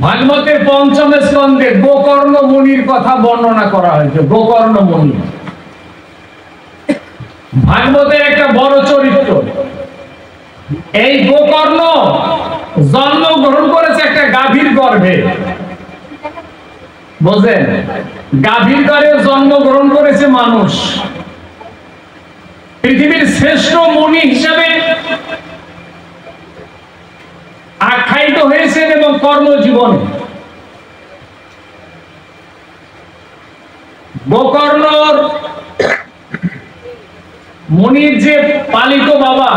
ভাগবতের পঞ্চম স্কন্ধে গোকর্ণ মুনির কথা বর্ণনা করা হয়েছে। গোকর্ণ মুনি ভাগবতের একটা বড় চরিত্র। এই গোকর্ণ জন্মগ্রহণ করেছে একটা গাভীর গর্ভে। বুঝলেন, গাভীর গর্ভে জন্মগ্রহণ করেছে মানুষ। পৃথিবীর শ্রেষ্ঠ মুনি হিসাবে আখ্যায়িত হয়েছেন এবং কর্মজীবনে গোকর্ণ মুনির যে পালিত বাবা,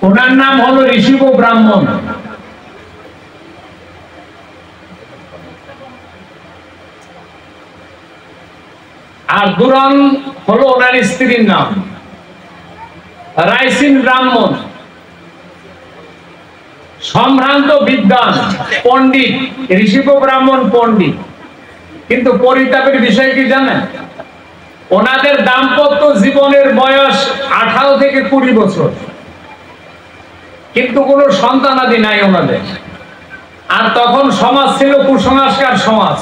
ওনার নাম হলো ঋষিব ব্রাহ্মণ। আর দুরন হলো ওনার স্ত্রীর নাম। রাইসিন ব্রাহ্মণ, সম্ভ্রান্ত বিদ্বান পণ্ডিত, ঋষিব ব্রাহ্মণ পণ্ডিত। কিন্তু পরিতাপের বিষয় কি জানেন? ওনাদের দাম্পত্য জীবনের বয়স 18 থেকে 20 বছর, কিন্তু কোনো সন্তানাদি নাই ওনাদের। আর তখন সমাজ ছিল কুসংস্কার সমাজ।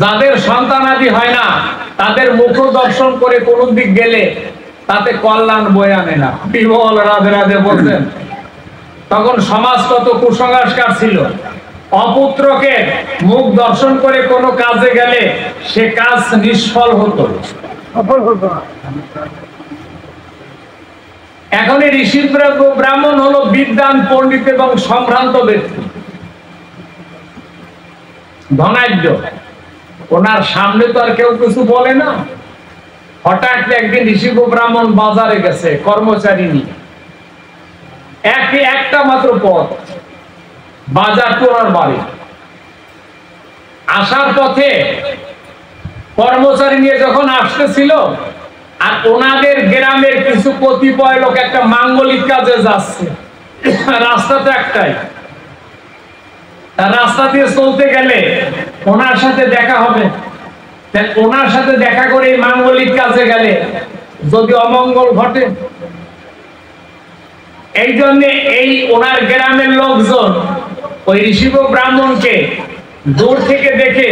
যাদের সন্তানাদি হয় না তাদের মুখ দর্শন করে কোন দিক গেলে তাতে কল্যাণ বয়ে আনে না। বিমল রাধে রাধে বলছেন। তখন সমাজ কত কুসংস্কার ছিল। অপুত্রকে মুখ দর্শন করে কোনো কাজে গেলে সে কাজ নিষ্ফল হতো। এখন এই ঋষি ব্রাহ্মণ হলো বিদ্বান পণ্ডিত এবং সম্ভ্রান্ত ব্যক্তি, ধনাঢ্য। ওনার সামনে তো আর কেউ কিছু বলে না। হঠাৎ একদিন ঋষি ব্রাহ্মণ বাজারে গেছে কর্মচারী নিয়ে। একটা মাত্র পথ, বাজার তো ওনার বাড়ি। আসার পথে কর্মচারী নিয়ে যখন আসতেছিল, আর ওনাদের গ্রামের কিছু কতিপয় লোক একটা মাঙ্গলিক কাজে যাচ্ছে। রাস্তা তো একটাই, রাস্তা দিয়ে চলতে গেলে ওনার সাথে দেখা হবে। ওনার সাথে দেখা করে এই মাঙ্গলিক কাজে গেলে যদি অমঙ্গল ঘটে, এই জন্য এই ওনার গ্রামের লোকজন ওই ঋষিব ব্রাহ্মণকে দূর থেকে দেখে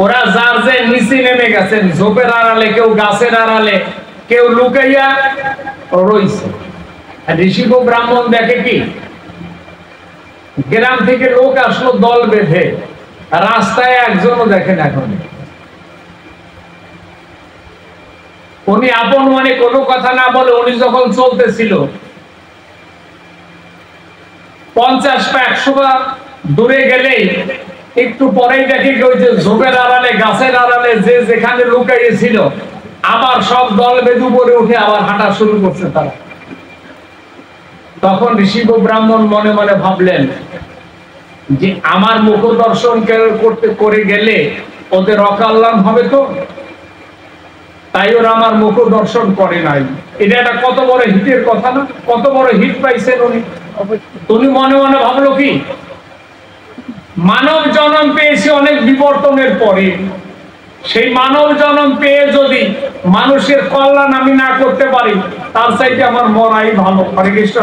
ওরা যার যে নিচে নেমে গেছেন, ঝোপের আড়ালে, কেউ গাছের আড়ালে, কেউ লুকাইয়া রইছে। ঋষিব ব্রাহ্মণ দেখে কি, গ্রাম থেকে লোক আসলো দল বেঁধে, রাস্তায় একজনও দেখেন। এখন উনি আপন মনে কোনো কথা না বলে উনি যখন চলতেছিল 50 বা 100 পা দূরে গেলেই একটু পরেই দেখি ওই যে ঝোপের আড়ালে, গাছের আড়ালে যে যেখানে লুকাইয়েছিল আবার সব দল বেঁধে উপরে উঠে আবার হাঁটা শুরু করছে তারা। তখন ঋষিব ব্রাহ্মণ মনে মনে ভাবলেন যে আমার মুখ দর্শন করতে করে গেলে ওদের অকল্যাণ হবে তো, তাই ওরা আমার মুখ দর্শন করে নাই। এটা একটা কত বড় হিটের কথা না? কত বড় হিট পাইছেন উনি। উনি মনে মনে ভাবলো কি, মানব জন্ম পেয়েছি অনেক বিবর্তনের পরে, সেই মানব জন্ম পেয়ে যদি মানুষের কল্যাণ আমি না করতে পারি, তার চাইতে আমার মরাই ভালো। হরে কৃষ্ণ।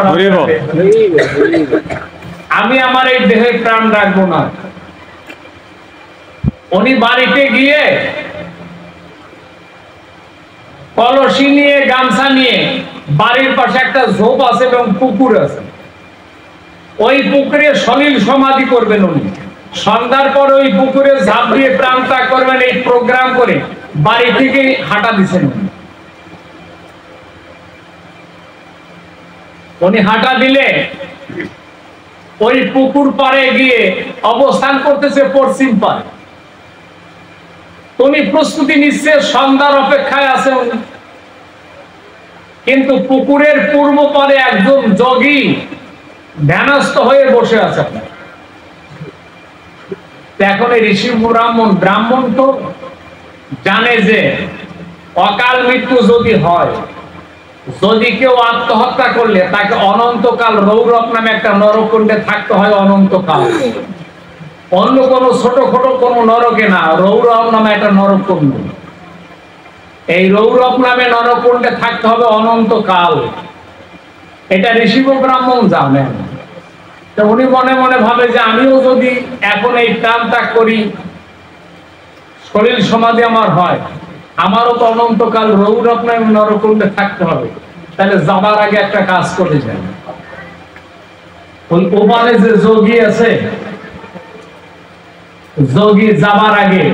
আমি আমার এই দেহে প্রাণ রাখবো না। উনি বাড়িতে গিয়ে কলসি নিয়ে, গামছা নিয়ে, বাড়ির পাশে একটা ঝোপ আছে এবং পুকুর আছে, ওই পুকুরে সলিল সমাধি করবেন উনি। সন্ধ্যার পর ওই পুকুরে ঝাঁপ দিয়ে প্রাণ ত্যাগ করবেন, এই প্রোগ্রাম করে বাড়ি থেকে হাঁটা দিচ্ছেন। উনি হাঁটা দিলে ওই পুকুর পাড়ে গিয়ে অবস্থান করতেছে পশ্চিম পাড়ে। উনি প্রস্তুতি নিচ্ছে, সন্ধ্যার অপেক্ষায় আছে উনি। কিন্তু পুকুরের পূর্ব পারে একজন যোগী ধ্যানস্থ হয়ে বসে আছে। এখন এই ঋষি ব্রাহ্মণ তো জানে যে অকাল মৃত্যু যদি হয়, যদি কেউ আত্মহত্যা করলে তাকে অনন্তকাল রৌরব নামে একটা নরকুণ্ডে থাকতে হয় অনন্তকাল। অন্য কোন ছোট ছোট কোন নরকে না, রৌরব নামে একটা নরকুণ্ড। এই রৌরব নামে নরকুণ্ডে থাকতে হবে অনন্তকাল। এটা ঋষিব ব্রাহ্মণ জানেন। উনি মনে মনে ভাবে যে আমিও যদি এখন এই প্রাণ ত্যাগ করি, শরীর সমাধি আমার হয়, আমারও তো অনন্তকাল রৌরত্ন নরকুণ্ডে থাকতে হবে, তাহলে যাবার আগে একটা কাজ করে যায়। ওই ওপারে যে যোগী আছে, যোগী যাবার আগে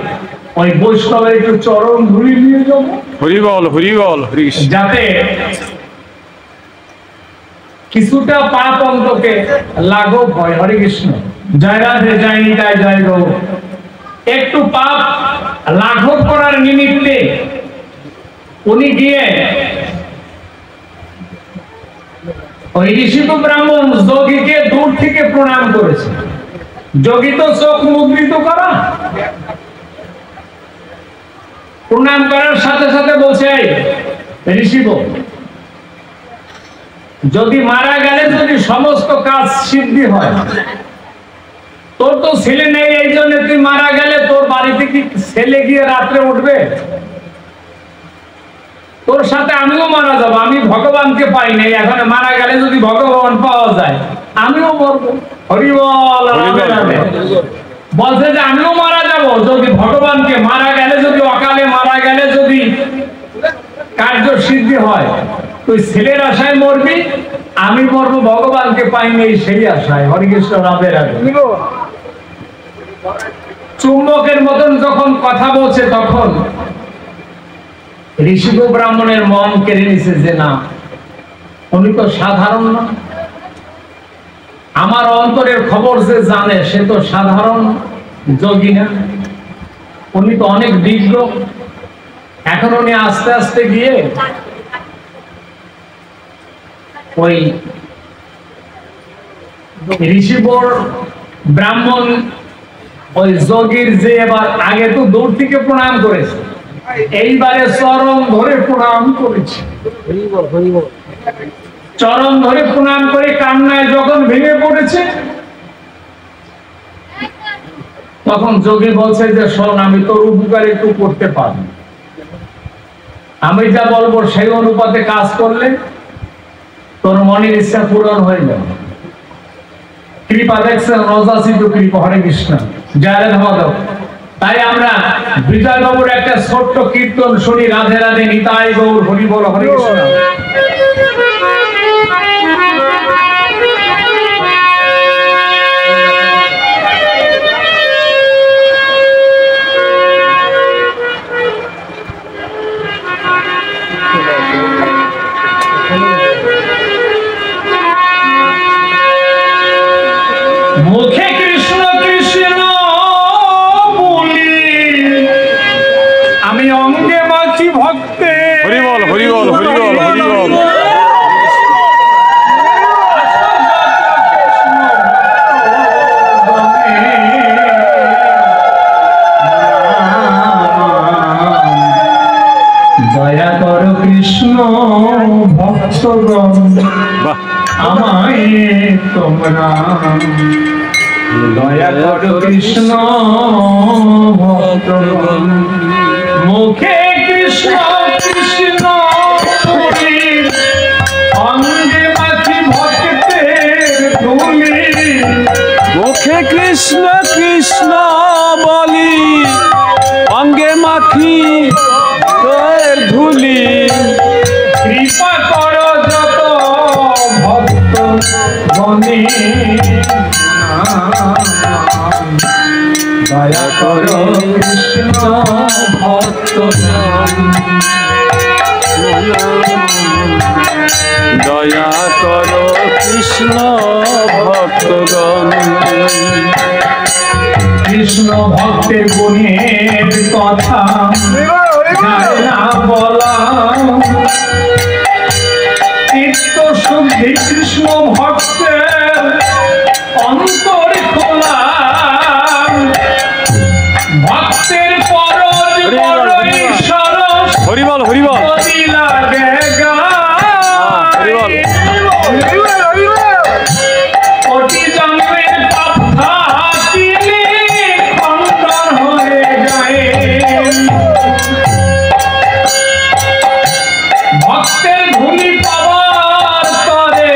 ওই বৈষ্ণবের একটু চরণ ধুলি নিয়ে যাবো, হরিবল হরিবল হরিশ, যাতে কিছুটা পাপ অন্তকে লাঘব হয়। হরে কৃষ্ণ, জয় রাধে, জয় নিতাই, জয় গৌর। একটু পাপ লাঘব করার নিমিত্তে উনি গিয়ে ওই ঋষিক ব্রাহ্মণ যোগীকে দূর থেকে প্রণাম করেছে। যোগী তো চোখ মুদ্রিত করা, প্রণাম করার সাথে সাথে বলছে, ঋষিব, যদি মারা গেলে যদি সমস্ত কাজ সিদ্ধি হয়, তোর তো ছেলে নেই, এই জন্য তুই মারা গেলে তোর বাড়িতে কি ছেলে গিয়ে রাত্রে উঠবে? তোর সাথে আমিও মারা যাবো, আমি ভগবানকে পাই নাই, এখন মারা গেলে যদি ভগবান পাওয়া যায় আমিও মরবো। হরিবল। বলছে যে আমিও মারা যাব যদি ভগবানকে, মারা গেলে যদি অকালে মারা গেলে যদি কার্য সিদ্ধি হয়, তুই ছেলের আশায় মরবি, আমি মরবো ভগবানকে পাই নাই সেই আশায়। হরে কৃষ্ণ, রাধে রাধে। চুম্বকের মতন যখন কথা বলছে তখন ঋষিক ব্রাহ্মণের মন কেড়ে নিছে যে না, উনি তো সাধারণ না, আমার অন্তরের খবর যে জানে সে তো সাধারণ যোগী না, উনি তো অনেক বিজ্ঞ। এখন উনি আস্তে আস্তে গিয়ে ওই ঋষিবর ব্রাহ্মণ ওই যোগীর যে এবার আগে তো দূর থেকে প্রণাম করেছে, এইবারে চরণ ধরে প্রণাম করেছে। চরণ ধরে প্রণাম করে কান্নায় যখন ভেঙে পড়েছে, তখন যোগী বলছে যে শোন, আমি তোর উপকার একটু করতে পারি, আমি যা বলবো সেই অনুপাতে কাজ করলে তোর মনের ইচ্ছা পূরণ হয়ে যাবে। কৃপা দেখছেন, রজাসিত কৃপা। হরে কৃষ্ণ, জয় রাধে মাধব। তাই আমরা বিজয় বাবুর একটা ছোট্ট কীর্তন শুনি, রাধে রাধে নিতাই গৌর হরি বল। হরে কৃষ্ণ। মুখে কৃষ্ণ কৃষ্ণ বলি, আমি অঙ্গে বাঁচি ভক্তে। হরিবল হরিবল হরিবল হরিবল। দয়া করো কৃষ্ণ ভক্তগণ, আমায় তোমরা দয়া করো কৃষ্ণ ভক্তগণ। মুখে কৃষ্ণ কৃষ্ণ বলি, অঙ্গে বাঁচি ভক্তের ধুলি। মুখে কৃষ্ণ কৃষ্ণ বলি, অঙ্গে মাখি তোর ধুলি। কৃপা করো যত ভক্ত গণে, দয়া করো কৃষ্ণ ভক্ত। দয়া করো কৃষ্ণ ভক্তগণ। কৃষ্ণ ভক্তের গুণের কথা যায় না বলা, চিত্ত শুদ্ধি কৃষ্ণ ভক্তের অন্তর খোলা। ভক্তের পরজ বড়ই সরস, হরিবল হরিবল। যদি লাগে গায়ে, কোটি জন্মের পাপ থাকিলে খণ্ডন হয়ে যায়। ভক্তের ধুলি পাওয়ার তরে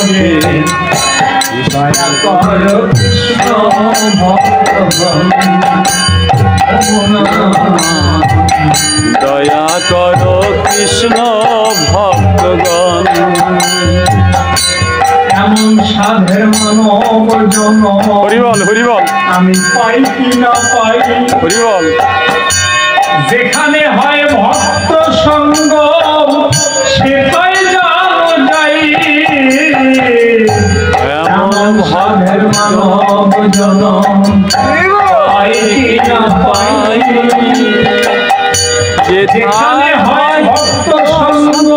রে দয়া করো কৃষ্ণ ভক্তগণ দয়া করো কৃষ্ণ ভক্তগণ এমন সাধের মানব জন্ম হরিবল হরিবল আমি পাই কি না পাই হরিবল যেখানে হয় ভক্ত সঙ্গ সেটাই জানো যাই এমন সাধের মানব জন্ম পাই কি না পাই যেখানে হয় ভক্ত সঙ্গ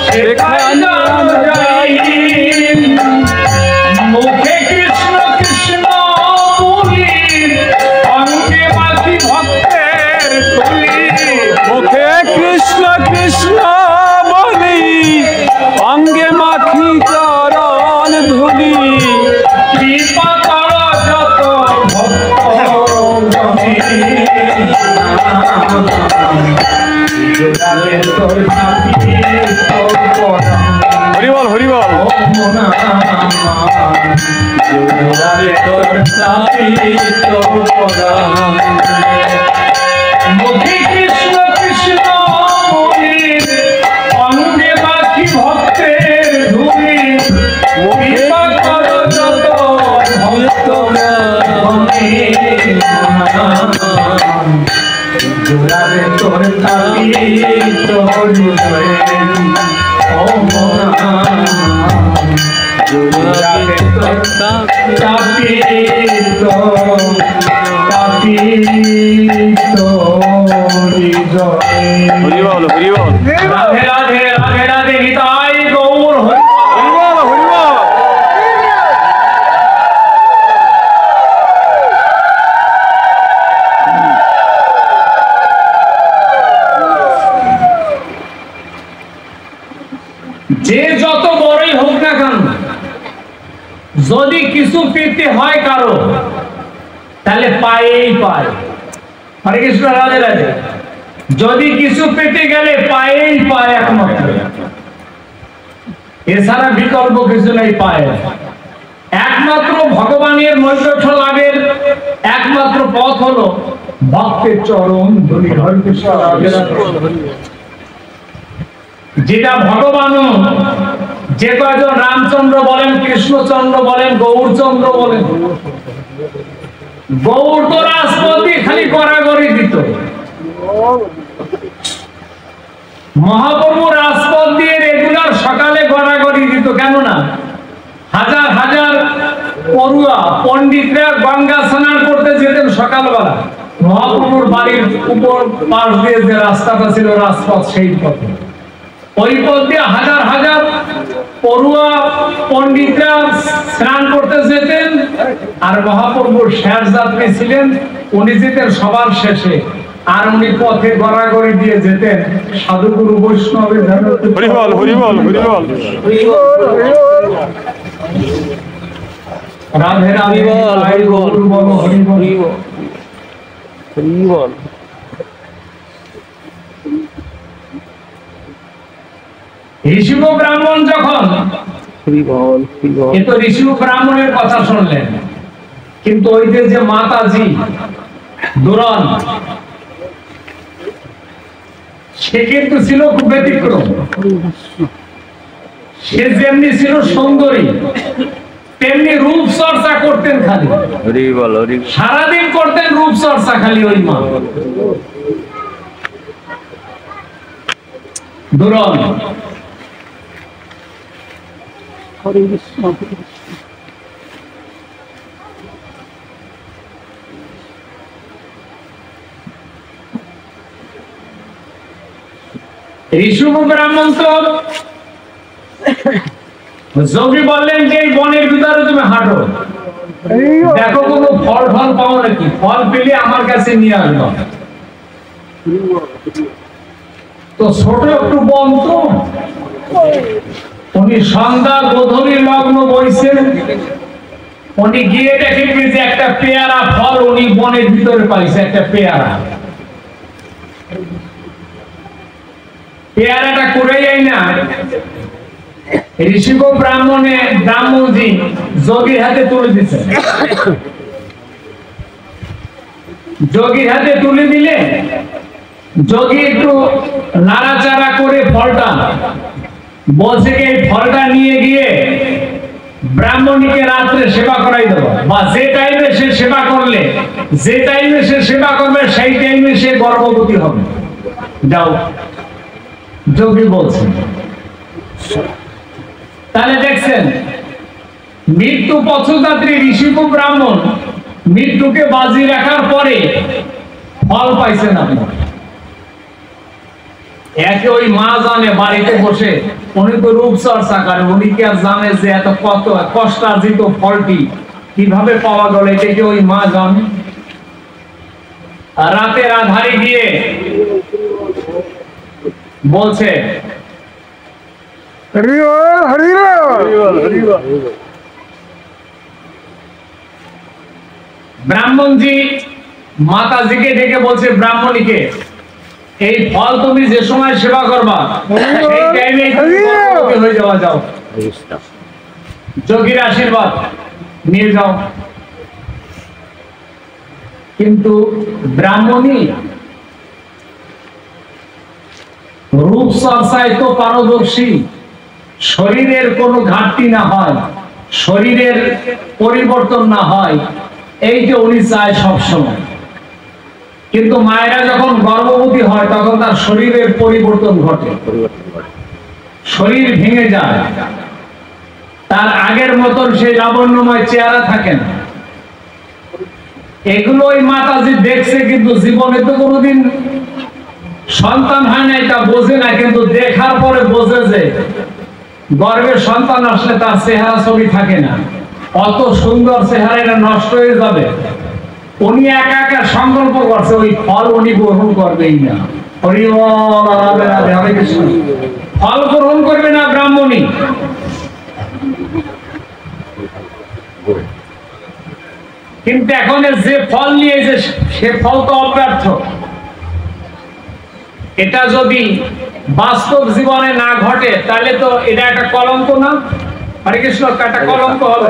সেটাই জানো যাই মুখে কৃষ্ণ কৃষ্ণ বলি অঙ্গে বাকি ভক্তের তুলি মুখে কৃষ্ণ কৃষ্ণ বলি অঙ্গে মাখি চরণ ধুলি কৃপা করো যত ভক্তগণে জোড়ালে তোর ছাতি তোর পরাণ হরিবল হরিবল জোড়ালে তোর ছাতি তোর পরাণ মুখে কৃষ্ণ কৃষ্ণ বলি অঙ্গে বাকি ভক্তের ধুলি কৃপা করো যত ভক্তগণে জোড়াবে তোর তালি তোর হৃদয়ে ও মনা জোড়াবে তোর তালি তোর হৃদয়ে হরিবল হরিবল রাধে রাধে রাধে রাধে নিতাই গৌর হরি হরিবল হরিবল যে যত বড়ই হোক না কেন যদি কিছু পেতে হয় কারো তাহলে পায়েই পায় হরে কৃষ্ণ রাধে রাধে যদি কিছু পেতে গেলে পায়েই পায় একমাত্র এছাড়া বিকল্প কিছু নেই পায় একমাত্র ভগবানের নৈকট্য লাভের একমাত্র পথ হলো ভক্তের চরণ ধরি হরে কৃষ্ণ রাধে রাধে যেটা ভগবান যে কয়জন রামচন্দ্র বলেন কৃষ্ণচন্দ্র বলেন গৌরচন্দ্র বলেন গৌর তো রাজপতি খালি গড়াগড়ি দিত মহাপ্রভু রাজপথ দিয়ে রেগুলার সকালে গড়াগড়ি দিত কেননা হাজার হাজার পড়ুয়া পণ্ডিতরা গঙ্গা স্নান করতে যেতেন সকালবেলা মহাপ্রভুর বাড়ির উপর পাশ দিয়ে যে রাস্তাটা ছিল রাজপথ সেই পথে ওই পথ দিয়ে হাজার হাজার পড়ুয়া পণ্ডিতরা স্নান করতে যেতেন আর মহাপ্রভুর শেষ যাত্রী ছিলেন উনি যেতেন সবার শেষে আর উনি পথে গড়াগড়ি দিয়ে যেতেন সাধুগুরু বৈষ্ণবের হরিবল হরিবল হরিবল রাধে রাধে হরিবল হরিবল হরিবল ঋষিব ব্রাহ্মণ যখন এ তো ঋষিব ব্রাহ্মণের কথা শুনলেন কিন্তু ওই যে মাতাজি দুরন সে কিন্তু ছিল খুব ব্যতিক্রম সে যেমনি ছিল সুন্দরী তেমনি রূপ চর্চা করতেন খালি হরিবল হরিবল সারাদিন করতেন রূপ চর্চা খালি ওই মা দুরন ঋষভ ব্রাহ্মণ তো যোগী বললেন যে এই বনের ভিতরে তুমি হাঁটো দেখো কোনো ফল ফল পাও নাকি ফল পেলে আমার কাছে নিয়ে আসবো তো ছোট একটু বন তো উনি সন্ধ্যা গোধূলি লগ্ন বইছেন উনি গিয়ে দেখেন যে একটা পেয়ারা ফল উনি বনের ভিতরে পাইছে একটা পেয়ারা পেয়ারাটা করে যাই না ঋষিক ব্রাহ্মণজি যোগীর হাতে তুলে দিচ্ছে। যোগীর হাতে তুলে দিলে যোগী একটু নাড়াচাড়া করে ফলটা বলছে কি এই ফলটা নিয়ে গিয়ে ব্রাহ্মণীকে রাত্রে সেবা করাই দেবো, বা যে টাইমে সে সেবা করলে, যে টাইমে সে সেবা করবে সেই টাইমে সে গর্ভবতী হবে। যাও, যোগী বলছে। তাহলে দেখছেন মৃত্যু পথযাত্রী ঋষিক ব্রাহ্মণ মৃত্যুকে বাজি রাখার পরে ফল পাইছেন আপনি। একে ওই মা জানে বাড়িতে বসে, উনি তো রূপচর্চা করে, উনি কি আর জানে যে এত কত কষ্টার্জিত ফলটি কিভাবে পাওয়া গেল, এটা কি ওই মা জানে? রাতের আধারে গিয়ে বলছে ব্রাহ্মণজি মাতাজিকে ডেকে বলছে ব্রাহ্মণীকে, এই ফল তুমি যে সময় সেবা করবা সেই টাইমে হয়ে যাওয়া, যাও যোগীর আশীর্বাদ নিয়ে যাও। কিন্তু ব্রাহ্মণী রূপচর্চায় তো পারদর্শী, শরীরের কোনো ঘাটতি না হয়, শরীরের পরিবর্তন না হয়, এইটা উনি চায় সবসময়। কিন্তু মায়েরা যখন গর্ভবতী হয় তখন তার শরীরের পরিবর্তন ঘটে, শরীর ভেঙে যায়, তার আগের মতন সেই লাবণ্যময় চেহারা থাকে না। এগুলো ওই মাতাজি দেখছে, কিন্তু জীবনে তো কোনোদিন সন্তান হয় না, এটা বোঝে না। কিন্তু দেখার পরে বোঝে যে গর্ভের সন্তান আসলে তার চেহারা ছবি থাকে না, অত সুন্দর চেহারা এটা নষ্ট হয়ে যাবে। উনি একা একা সংকল্প করছে ওই ফল উনি গ্রহণ করবেই না। হরি বল, রাধে রাধে, হরে কৃষ্ণ। ফল গ্রহণ করবে না ব্রাহ্মণী। কিন্তু এখন যে ফল নিয়েছে সে ফল তো অব্যর্থ। এটা যদি বাস্তব জীবনে না ঘটে তাহলে তো এটা একটা কলঙ্ক না? হরে কৃষ্ণ, একটা কলঙ্ক হবে।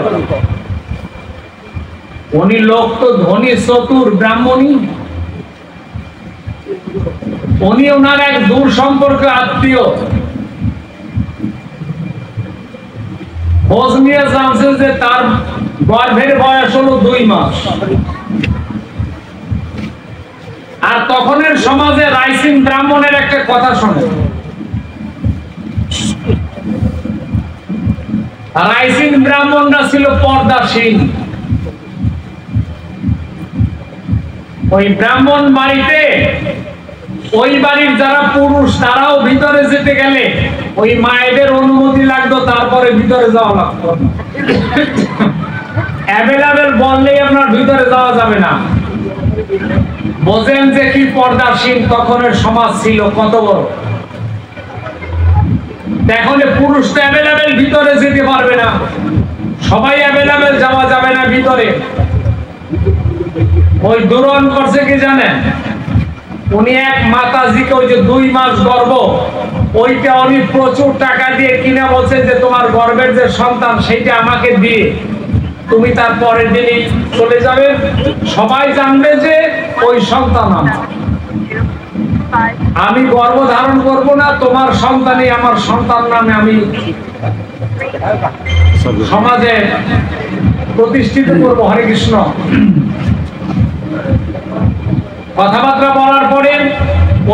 উনি লোক তো ধনী চতুর ব্রাহ্মণী, উনি ওনার এক দূর সম্পর্ক আত্মীয়। খোঁজ নিয়ে জানছে যে তার গর্ভের বয়স হলো 2 মাস। আর তখনের সমাজে রাইসিন ব্রাহ্মণের একটা কথা শোনে। রাইসিন ব্রাহ্মণরা ছিল পর্দাসীন। ওই ব্রাহ্মণ বাড়িতে ওই বাড়ির যারা পুরুষ তারাও ভিতরে যেতে গেলে ওই মায়েদের অনুমতি লাগতো, তারপরে ভিতরে যাওয়া লাগতো। অ্যাভেলেবেল বললেই আপনার ভিতরে যাওয়া যাবে না। বোঝেন যে কি পর্দাসীন তখনের সমাজ ছিল, কত বড়। এখন পুরুষ তো অ্যাভেলেবেল ভিতরে যেতে পারবে না, সবাই অ্যাভেলেবেল যাওয়া যাবে না ভিতরে। ওই দূরণ করছে কি জানেন? উনি এক মাতাজিকে ওই যে 2 মাস গর্ভ, ওইটা উনি প্রচুর টাকা দিয়ে কিনে বলছে যে তোমার গর্ভের যে সন্তান সেইটা আমাকে দিয়ে তুমি তার পরের দিনই চলে যাবে, সবাই জানবে যে ওই সন্তান আমার, আমি গর্ভ ধারণ করব না, তোমার সন্তানই আমার সন্তান নামে আমি সমাজে প্রতিষ্ঠিত করব। হরে কৃষ্ণ। কথাবার্তা বলার পরে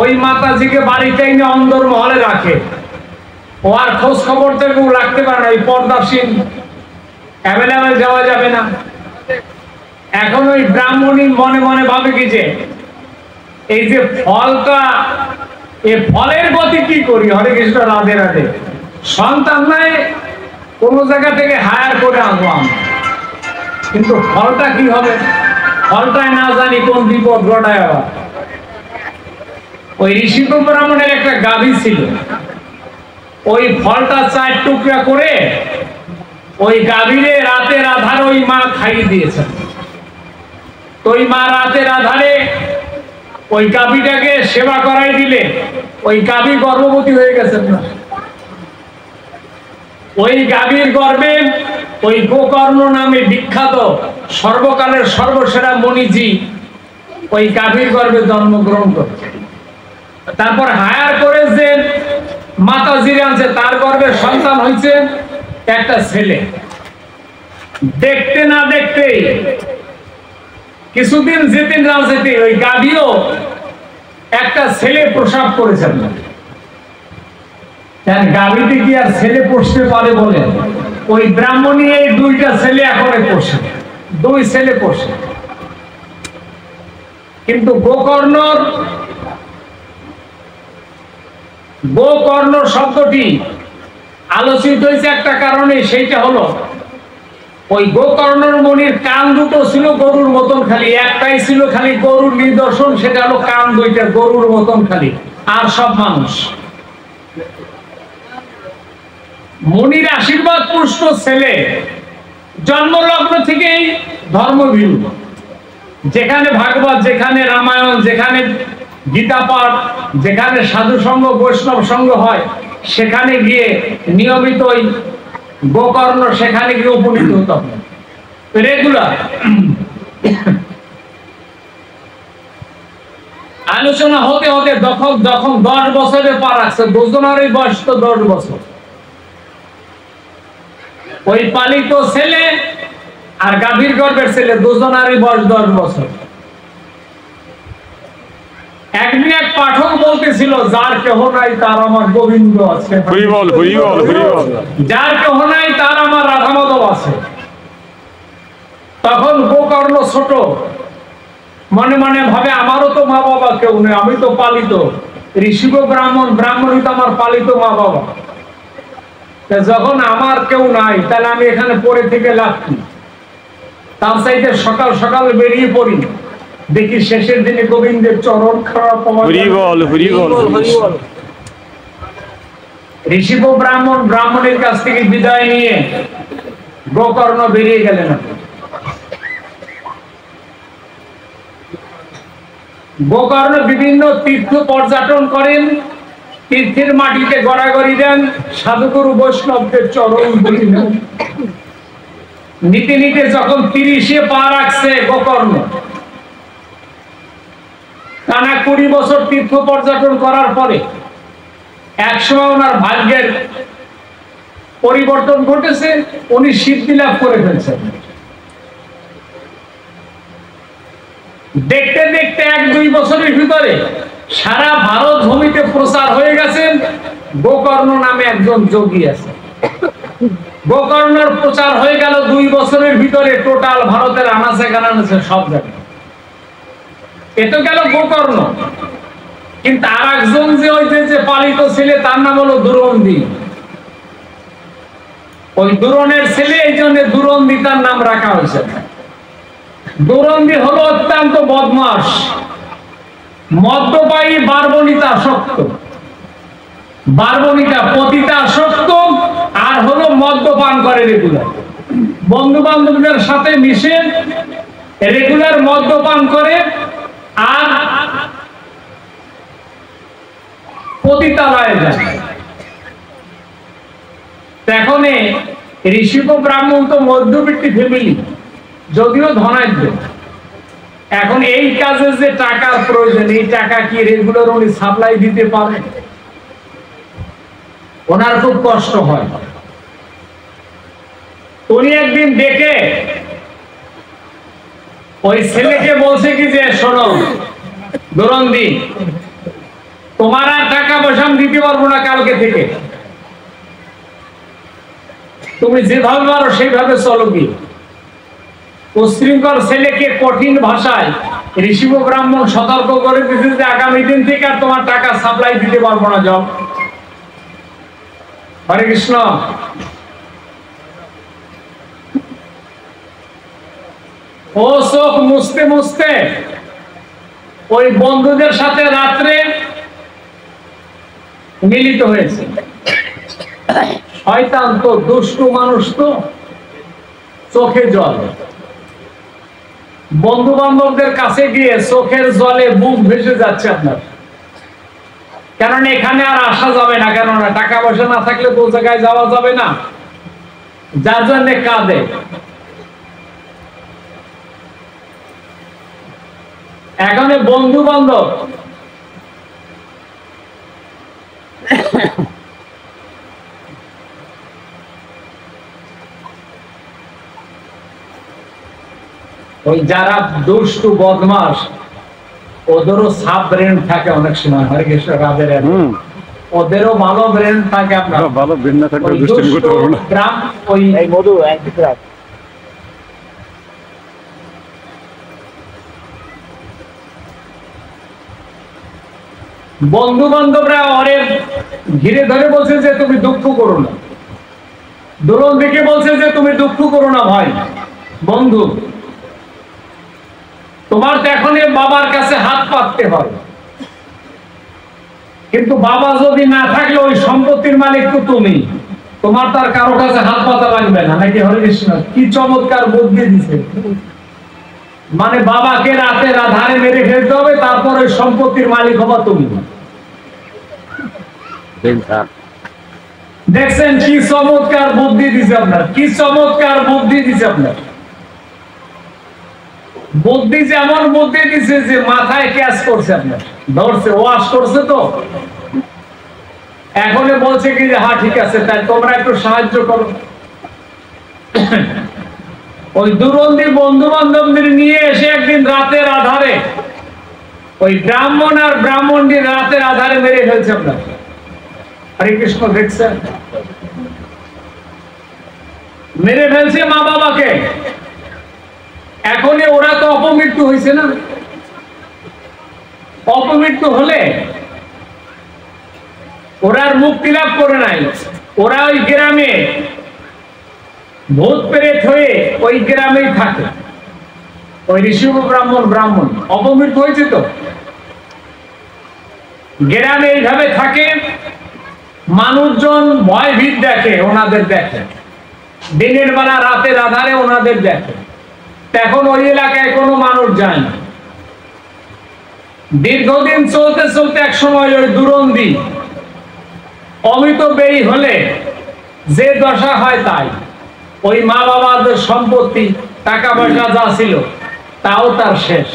ওই মাতাজিকে বাড়িতে এনে অন্দর মহলে রাখে। ও আর খোঁজ খবর থেকে রাখতে পারে না, ওই পর্দাসীন, অ্যাভেলেবেল যাওয়া যাবে না। এখন ওই ব্রাহ্মণী মনে মনে ভাবে কি যে এই যে ফলটা, এই ফলের গতি কি করি? হরে কৃষ্ণ, রাধে রাধে। সন্তান নাই, কোন জায়গা থেকে হায়ার করে আনবো আমি, কিন্তু ফলটা কি হবে? ফলটাই না জানি কোন বিপদ ঘটায়। আবার ওই ঋষিক ব্রাহ্মণের একটা গাভী ছিল, ওই ফলটা 4 টুকরা করে ওই গাভীরে রাতের আধারে ওই মা খাইয়ে দিয়েছে। তো ওই মা রাতের আধারে ওই গাভীটাকে সেবা করাই দিলে ওই গাভী গর্ভবতী হয়ে গেছে। ওই গাভীর গর্ভে ওই গোকর্ণ নামে বিখ্যাত সর্বকালের সর্বসেরা মণিজি ওই গাভীর গর্ভে জন্মগ্রহণ করছে। তারপর হায়ার করে যে মাতাজির আনছে তার গর্ভে সন্তান হয়েছে একটা ছেলে। দেখতে না দেখতেই কিছুদিন যেদিন রাজনীতি ওই গাভীও একটা ছেলে প্রসব করেছেন। গাভীতে কি আর ছেলে পোষতে পারে বলে ওই ব্রাহ্মণী এই দুইটা ছেলে এখন পোষে, দুই ছেলে পোষে। কিন্তু গোকর্ণ শব্দটি আলোচিত হয়েছে একটা কারণে, সেইটা হলো ওই গোকর্ণর মণির কান দুটো ছিল গরুর মতন খালি, একটাই ছিল খালি গরুর নিদর্শন, সেটা হলো কান দুইটা গরুর মতন খালি, আর সব মানুষ। মনির আশীর্বাদ পুষ্ট ছেলে জন্মলগ্ন থেকেই ধর্মভীরু। যেখানে ভাগবত, যেখানে রামায়ণ, যেখানে গীতা পাঠ, যেখানে সাধু সঙ্গ বৈষ্ণব সঙ্গ হয় সেখানে গিয়ে নিয়মিত ওই গোকর্ণ সেখানে গিয়ে উপনীত হতো রেগুলার। আলোচনা হতে হতে যখন 10 বছরে পা রাখছে, দুজনেরই বয়স তো 10 বছর, ওই পালিত ছেলে আর গাভীর গর্ভের ছেলে দুজনেরই বয়স 10 বছর। একদিন এক পাঠক বলতেছিল, যার কেহ নাই তার আমার গোবিন্দ আছে, যার কেহ নাই তার আমার রাধা মাধব আছে। তখন গোকর্ণ ছোট, মনে মনে ভাবে আমারও তো মা বাবা কেউ নেই, আমি তো পালিত ঋষিব ব্রাহ্মণ, ব্রাহ্মণই তো আমার পালিত মা বাবা। যখন আমার কেউ নাই তাহলে আমি এখানে পড়ে থেকে লাভ কি? তার চাইতে সকাল সকাল বেরিয়ে পড়ি, দেখি শেষের দিনে গোবিন্দের চরণ খারাপ। ঋষিব ব্রাহ্মণ ব্রাহ্মণের কাছ থেকে বিদায় নিয়ে গোকর্ণ বেরিয়ে গেলেন। গোকর্ণ বিভিন্ন তীর্থ পর্যটন করেন, তীর্থের মাটিতে গড়াগড়ি দেন, সাধুগুরু বৈষ্ণবদের চরণ ধরে নেন। নিতে নিতে যখন 30-এ পা রাখছে গোকর্ণ, টানা 20 বছর তীর্থ পর্যটন করার পরে একসময় ওনার ভাগ্যের পরিবর্তন ঘটেছে, উনি সিদ্ধি লাভ করে ফেলছেন। দেখতে দেখতে 1-2 বছরের ভিতরে সারা ভারত ভূমিতে প্রচার হয়ে গেছেন গোকর্ণ নামে একজন যোগী আছে। গোকর্ণের প্রচার হয়ে গেল 2 বছরের ভিতরে টোটাল ভারতের আনাচে কানাচে সব জায়গায়। এত গেল গোকর্ণ। কিন্তু আর একজন যে ওই যে পালিত ছেলে তার নাম হলো দুরন্দি। ওই দুরনের ছেলে, এই জন্য দুরন্দি তার নাম রাখা হয়েছে। দুরন্দি হলো অত্যন্ত বদমাস, মদ্যপায়ী, বারবনিতা আসক্ত, বারবনিতা পতিতা আসক্ত, আর হলো মদ্যপান করে রেগুলার। বন্ধু বান্ধবদের সাথে মিশে রেগুলার মদ্যপান করে আর পতিতালয়ে যায়। এখন ঋষিব ব্রাহ্মণ তো মধ্যবিত্ত ফ্যামিলি, যদিও ধনাঢ্য। এখন এই কাজে যে টাকার প্রয়োজন, এই টাকা কি রেগুলার উনি সাপ্লাই দিতে পারেন? ওনার খুব কষ্ট হয়। উনি একদিন ডেকে ওই ছেলেকে বলছে কি যে, শোনো দুরন্দি, তোমার আর টাকা পয়সা দিতে পারবো না কালকে থেকে, তুমি যেভাবে পারো সেইভাবে চলো। কি উশৃঙ্খল ছেলেকে কঠিন ভাষায় ঋষিব ব্রাহ্মণ সতর্ক করে দিয়েছে যে আগামী দিন থেকে আর তোমার টাকা সাপ্লাই দিতে পারবো না, যাও। হরে কৃষ্ণ। ও চোখ মুছতে মুছতে ওই বন্ধুদের সাথে রাত্রে মিলিত হয়েছে। শয়তান তো, দুষ্টু মানুষ তো, চোখে জল। বন্ধু বান্ধবদের কাছে গিয়ে চোখের জলে বুক ভেসে যাচ্ছে আপনার, কেননা এখানে আর আসা যাবে না, কেননা টাকা পয়সা না থাকলে তো জায়গায় যাওয়া যাবে না। যার জন্য কাঁদে। এখন বন্ধু বান্ধব ওই যারা দুষ্টু বদমাস ওদেরও সাব ব্রেন থাকে অনেক সময়। হরে কৃষ্ণ রাধে রাধে। ওদেরও ভালো ব্রেন থাকে। আপনার ভালো ব্রেন না থাকলে দুষ্টামি করতে পারবো না। গ্রাম ওই মধু বন্ধু বান্ধবরা ওরে ঘিরে ধরে বলছে যে তুমি দুঃখ করো না। দূরন দিকে বলছে যে তুমি দুঃখ করো না ভাই বন্ধু, তোমার তো এখন বাবার কাছে হাত পাততে হবে, কিন্তু বাবা যদি না থাকলে ওই সম্পত্তির মালিক তো তুমি, তোমার তার কারো কাছে হাত পাতা লাগবে না। নাকি হরে কৃষ্ণ? কি চমৎকার বুদ্ধি দিছে। মানে বাবাকে রাতের আধারে মেরে ফেলতে হবে, তারপর ওই সম্পত্তির মালিক হবা তুমি। দেখছেন কি চমৎকার বুদ্ধি দিছে আপনার, কি চমৎকার বুদ্ধি দিছে আপনার। বুদ্ধি যেমন বুদ্ধি দিছে যে মাথায় ক্যাচ করছে, আপনার ধরছে, ওয়াশ করছে। তো এখন বলছে কি যে হ্যাঁ ঠিক আছে, তাই তোমরা একটু সাহায্য করো। ওই দুরন্দি বন্ধু বান্ধবদের নিয়ে এসে একদিন রাতের আধারে ওই ব্রাহ্মণ আর ব্রাহ্মণদের রাতের আধারে মেরে ফেলছে আপনার। হরে কৃষ্ণ। দেখছেন মেরে ফেলছে মা বাবাকে। এখন ওরা তো অপমৃত্যু হয়েছে না। অপমৃত্যু হলে ওরা আর মুক্তি লাভ করে নাই। ওরা ওই গ্রামে ভূত প্রেত হয়ে ওই গ্রামেই থাকে। ওই ঋষভ ব্রাহ্মণ অপমৃত্যু হয়েছে তো গ্রামে এইভাবে থাকে। মানুষজন ভয় ভীত দেখে, ওনাদের দেখে দিনের বেলা, রাতের আধারে ওনাদের দেখে। এখন ওই এলাকায় কোনো মানুষ যায় না। দীর্ঘদিন চলতে চলতে এক সময় ওই দুরন্দি অমিত ব্যয়ী হলে যে দশা হয় তাই। ওই মা বাবাদের সম্পত্তি, টাকা পয়সা যা ছিল তাও তার শেষ।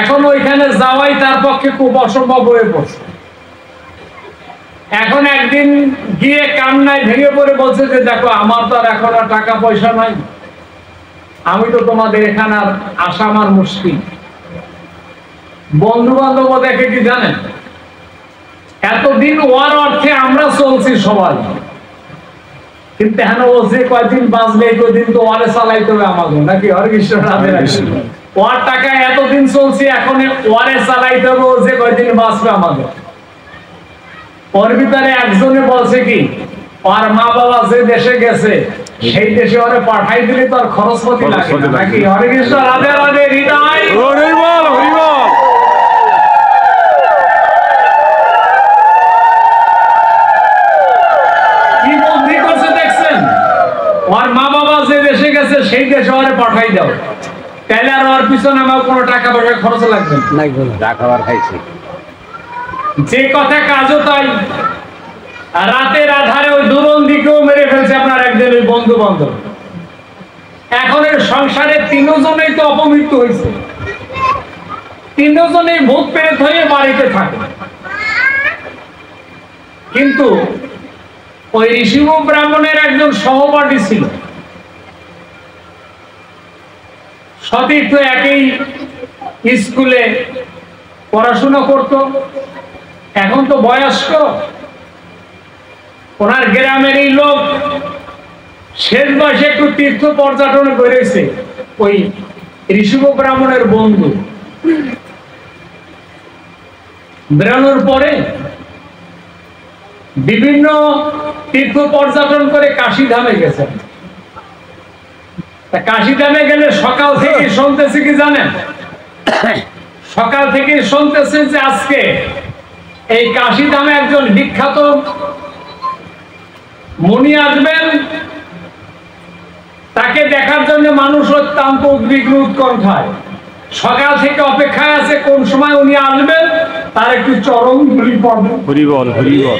এখন ওইখানে যাওয়াই তার পক্ষে খুব অসম্ভব হয়ে পড়ছে। এখন একদিন গিয়ে কান্নায় ভেঙে পড়ে বলছে যে দেখো আমার তো আর এখন আর টাকা পয়সা নাই, আমি তো তোমাদের এখানে আর আসা আমার মুশকিল। বন্ধু বান্ধব দেখে কি জানেন, এতদিন ওর অর্থে আমরা চলছি সবাই, কিন্তু হ্যাঁ ও যে কয়দিন বাঁচবে এই কয়দিন তো ওয়ারে চালাইতে হবে আমাদের। নাকি হরে কৃষ্ণ রাধে রাধে। ওর টাকায় এতদিন চলছি, এখন ওয়ারে চালাইতে হবে ও যে কয়দিন বাঁচবে আমাদের। ওর ভিতরে একজনে বলছে কি ওর মা বাবা যে দেশে গেছে সেই দেশে ওরে পাঠাই দিলে তো আর খরচপাতি লাগে না। নাকি হরে কৃষ্ণ রাধে রাধে। হৃদয় কি বুদ্ধি করছে দেখছেন। ওর মা বাবা যে দেশে গেছে সেই দেশে ওরে পাঠাই দাও, তাহলে আর ওর পিছনে আমার কোনো টাকা পয়সা খরচ লাগবে না। খাবার খাইছি যে কথা কাজও তাই। রাতের আধারে ওই দুরন্দিকেও মেরে ফেলছে আপনার একজন ওই বন্ধু বান্ধব। এখন এর সংসারে তিনজনেই তো অপমৃত্যু হয়েছে, তিনজনেই ভূত প্রেত হয়ে বাড়িতে থাকে। কিন্তু ওই ঋষভ ব্রাহ্মণের একজন সহপাঠী ছিল, সতীর্থ, একই স্কুলে পড়াশোনা করত। এখন তো বয়স্ক, ওনার গ্রামের এই লোক শেষ বয়সে একটু তীর্থ পর্যটনে বেরিয়েছে। ওই ঋষভ ব্রাহ্মণের বন্ধু বেরোনোর পরে বিভিন্ন তীর্থ পর্যটন করে কাশীধামে গেছেন। কাশীধামে গেলে সকাল থেকে শুনতেছে কি জানেন, সকাল থেকে শুনতেছে যে আজকে এই কাশীধামে একজন বিখ্যাত মুনি আসবেন, তাকে দেখার জন্য মানুষ অত্যন্ত উদ্বিগ্ন উৎকণ্ঠায় সকাল থেকে অপেক্ষায় আছে কোন সময় উনি আসবেন, তার একটু চরম ধুলি পড়বে। হরি বল হরি বল।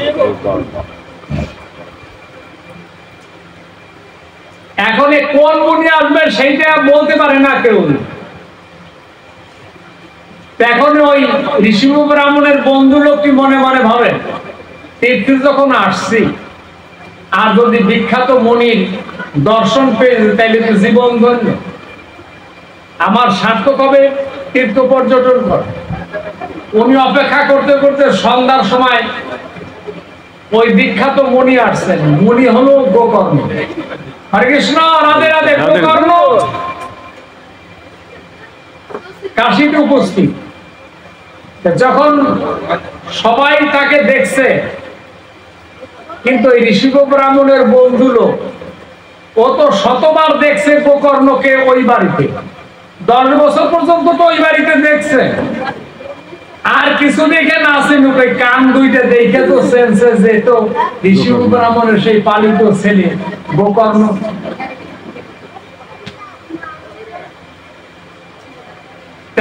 জীবনে কোন মুনি আসবে সেইটা বলতে পারে না কেউ। এখন ওই ঋষি ব্রাহ্মণের বন্ধু লোকটি মনে মনে ভাবে, তীর্থে যখন আসছি আর যদি বিখ্যাত মুনির দর্শন পেয়ে তাইলে তো জীবন ধন্য, আমার সার্থক হবে তীর্থ পর্যটন করা। উনি অপেক্ষা করতে করতে সন্ধ্যার সময় ওই বিখ্যাত মুনি আসছেন। মুনি হলো গোকর্ণ। হরে কৃষ্ণ, রাধে রাধে। গোকর্ণ কাশীতে উপস্থিত। যখন সবাই তাকে দেখছে, কিন্তু এই ঋষি ব্রাহ্মণের বন্ধু লোক ও তো শতবার দেখছে গোকর্ণকে ওই বাড়িতে, 10 বছর পর্যন্ত তো ওই বাড়িতে দেখছে। আর কিছু দেখে না চিনুক, কান দুইটা দেখে তো সেন্সে যে তো ঋষি ব্রাহ্মণের সেই পালিত ছেলে গোকর্ণ।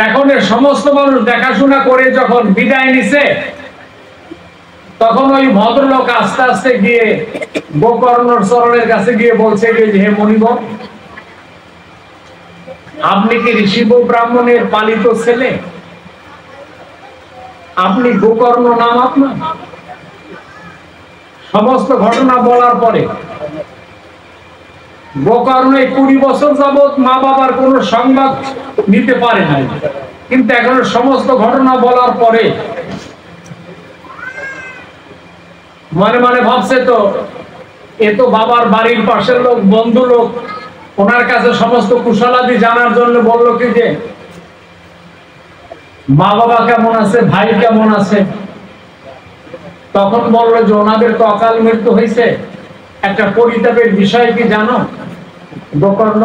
এখন সমস্ত মানুষ দেখাশোনা করে যখন বিদায় নিছে, তখন ওই ভদ্রলোক আস্তে আস্তে গিয়ে গোকর্ণর চরণের কাছে গিয়ে বলছে যে, হে মণিবর, আপনি কি ঋষি ব্রাহ্মণের পালিত ছেলে? আপনি গোকর্ণ নাম আপনার? সমস্ত ঘটনা বলার পরে গোকর্ণ 20 বছর যাবৎ মা বাবার কোন সংবাদ নিতে পারে নাই, কিন্তু এখন সমস্ত ঘটনা বলার পরে মনে মনে ভাবছে তো এ তো বাবার বাড়ির পাশের লোক, বন্ধু লোক, ওনার কাছে সমস্ত কুশলাদি জানার জন্য বললো কি যে মা বাবা কেমন আছে, ভাই কেমন আছে। তখন বললো যে ওনাদের তো অকাল মৃত্যু হয়েছে। একটা পরিতাপের বিষয় কি জানো গোকর্ণ?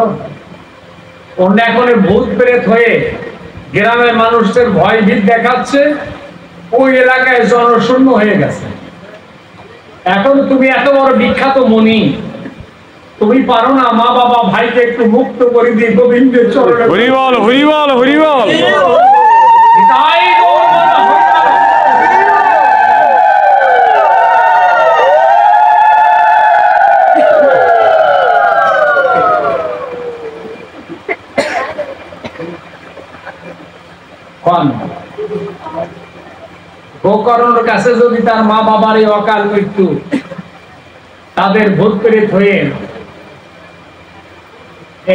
অন্য এখন ভূত প্রেত হয়ে গ্রামের মানুষদের ভয় ভীত দেখাচ্ছে, ওই এলাকায় জনশূন্য হয়ে গেছে। এখন তুমি এত বড় বিখ্যাত মুনি, তুমি পারো না মা বাবা ভাইকে একটু মুক্ত করে দিয়ে গোবিন্দের চরণে? হরি বল, হরি বল, হরি বল। তাই গোকর্ণের কাছে যদি তার মা বাবার এই অকাল মৃত্যু, তাদের ভূত প্রেত হয়ে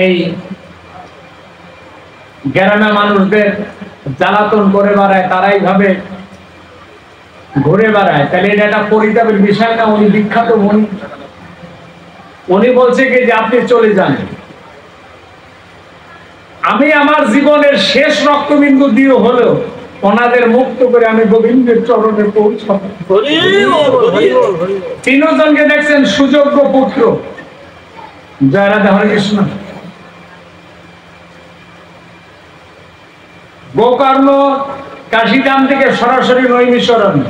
এই গ্রামে মানুষদের জ্বালাতন করে বেড়ায়, তারাই ভাবে ঘুরে বেড়ায়, তাহলে এটা একটা পরিতাপের বিষয় না? উনি বিখ্যাত মুনি, উনি বলছে কি যে আপনি চলে যান, আমি আমার জীবনের শেষ রক্তবিন্দু দিয়ে হলেও ওনাদের মুক্ত করে আমি গোবিন্দের চরণে পৌঁছাবো। তিনজনকে দেখছেন সুযোগ্য পুত্র। জয় রাধা, হরে কৃষ্ণ। গোকর্ণ কাশীধাম থেকে সরাসরি নৈমিষারণ্য।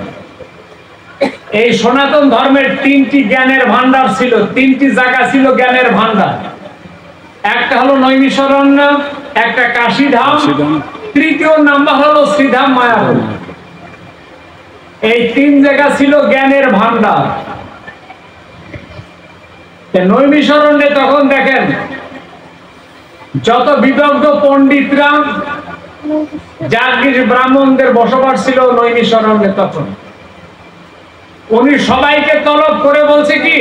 এই সনাতন ধর্মের 3টি জ্ঞানের ভান্ডার ছিল, 3টি জায়গা ছিল জ্ঞানের ভান্ডার। একটা হলো নৈমিষারণ্য, একটা কাশীধাম, তৃতীয় নাম্বার হলো শ্রীধাম মায়াপুর। এই 3 জায়গা ছিল জ্ঞানের ভান্ডার। নৈমিষারণ্যে তখন দেখেন যত বিদগ্ধ পণ্ডিতরা, যাজ্ঞিক ব্রাহ্মণদের বসবাস ছিল নৈমিষারণ্যে। তখন উনি সবাইকে তলব করে বলছে কি,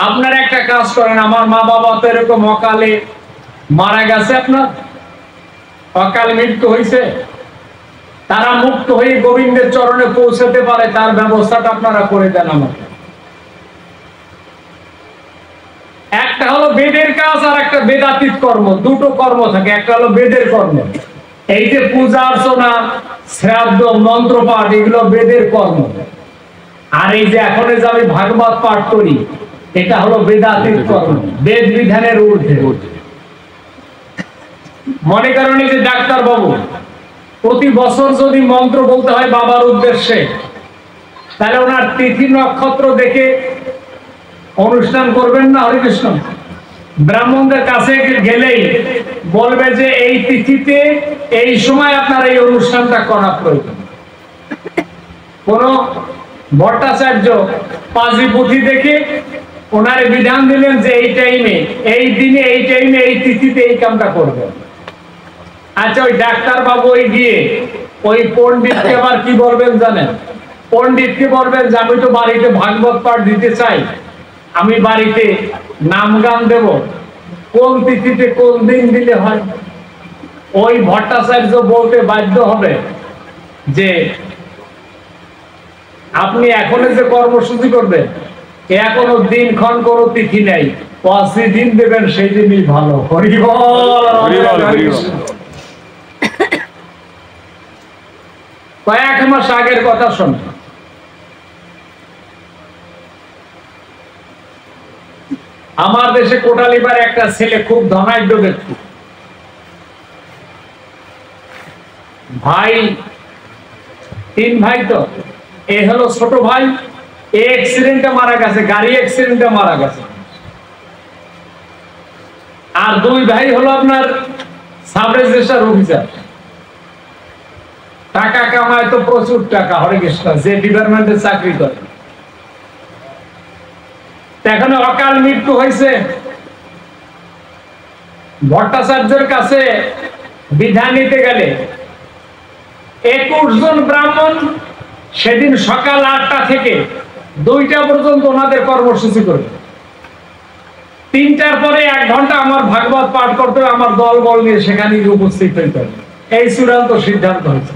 আপনারা একটা কাজ করেন, আমার মা বাবা তো এরকম অকালে মারা গেছে, আপনার অকাল মৃত্যু হয়েছে, তারা মুক্ত হয়ে গোবিন্দের চরণে পৌঁছাতে পারে, তার ব্যবস্থাটা আপনারা করে দেন আমাকে। একটা হলো বেদের কাজ আর একটা বেদাতীত কর্ম, দুটো কর্ম থাকে। একটা হলো বেদের কর্ম, এই যে পূজা অর্চনা, শ্রাদ্ধ, মন্ত্রপাঠ, এগুলো বেদের কর্ম। আর এই যে এখন যে আমি ভাগবত পাঠ করি, এটা হলো বেদাতীত কর্ম, বেদ বিধানের ঊর্ধ্বে। মনে করেন যে ডাক্তার বাবু প্রতি বছর যদি মন্ত্র বলতে হয় বাবার উদ্দেশ্যে, তাহলে ওনার তিথি নক্ষত্র দেখে অনুষ্ঠান করবেন না? হরে কৃষ্ণ। ব্রাহ্মণদের কাছে গেলেই বলবে যে এই তিথিতে এই সময় আপনার এই অনুষ্ঠানটা করা প্রয়োজন। কোন ভট্টাচার্য পাজি পুঁথি দেখে ওনারে বিধান দিলেন যে এই টাইমে, এই দিনে, এই টাইমে, এই তিথিতে এই কামটা করবে। আচ্ছা, ওই ডাক্তার বাবু ওই গিয়ে ওই পণ্ডিতকে আবার কি বলবেন জানেন? পণ্ডিতকে বলবেন যে আমি তো বাড়িতে ভাগবত পাঠ দিতে চাই, আমি বাড়িতে নাম গান দেব, কোন তিথিতে কোন দিন দিলে হয়? ওই ভট্টাচার্য বলতে বাধ্য হবে যে আপনি এখন যে কর্মসূচি করবেন এখনো দিনক্ষণ কোনো তিথি নেই, পাঁচটি দিন দেবেন সেই দিনই ভালো। হরি বল। কয়েক মাস আগের কথা শোন, আমার দেশে কোটালিবার একটা ছেলে খুব ধনাঢ্য ব্যক্তি, ভাই, 3 ভাই, তো এ হলো ছোট ভাই, অ্যাক্সিডেন্টে মারা গেছে, গাড়ি অ্যাক্সিডেন্টে মারা গেছে। আর 2 ভাই হলো আপনার সাব রেজিস্ট্রার অফিসার, টাকা কামায় তো প্রচুর টাকা, হরে কৃষ্ণ, যে ডিপার্টমেন্টে চাকরি করে। এখন অকাল মৃত্যু হয়েছে। ভট্টাচার্যের কাছে বিধান নিতে গেলে 21 জন ব্রাহ্মণ সেদিন সকাল 8টা থেকে 2টা পর্যন্ত ওনাদের কর্মসূচি করবে। 3টার পরে 1 ঘন্টা আমার ভাগবত পাঠ করতে হবে, আমার দল বল নিয়ে সেখানে উপস্থিত হইতে হবে। এই চূড়ান্ত সিদ্ধান্ত হয়েছে।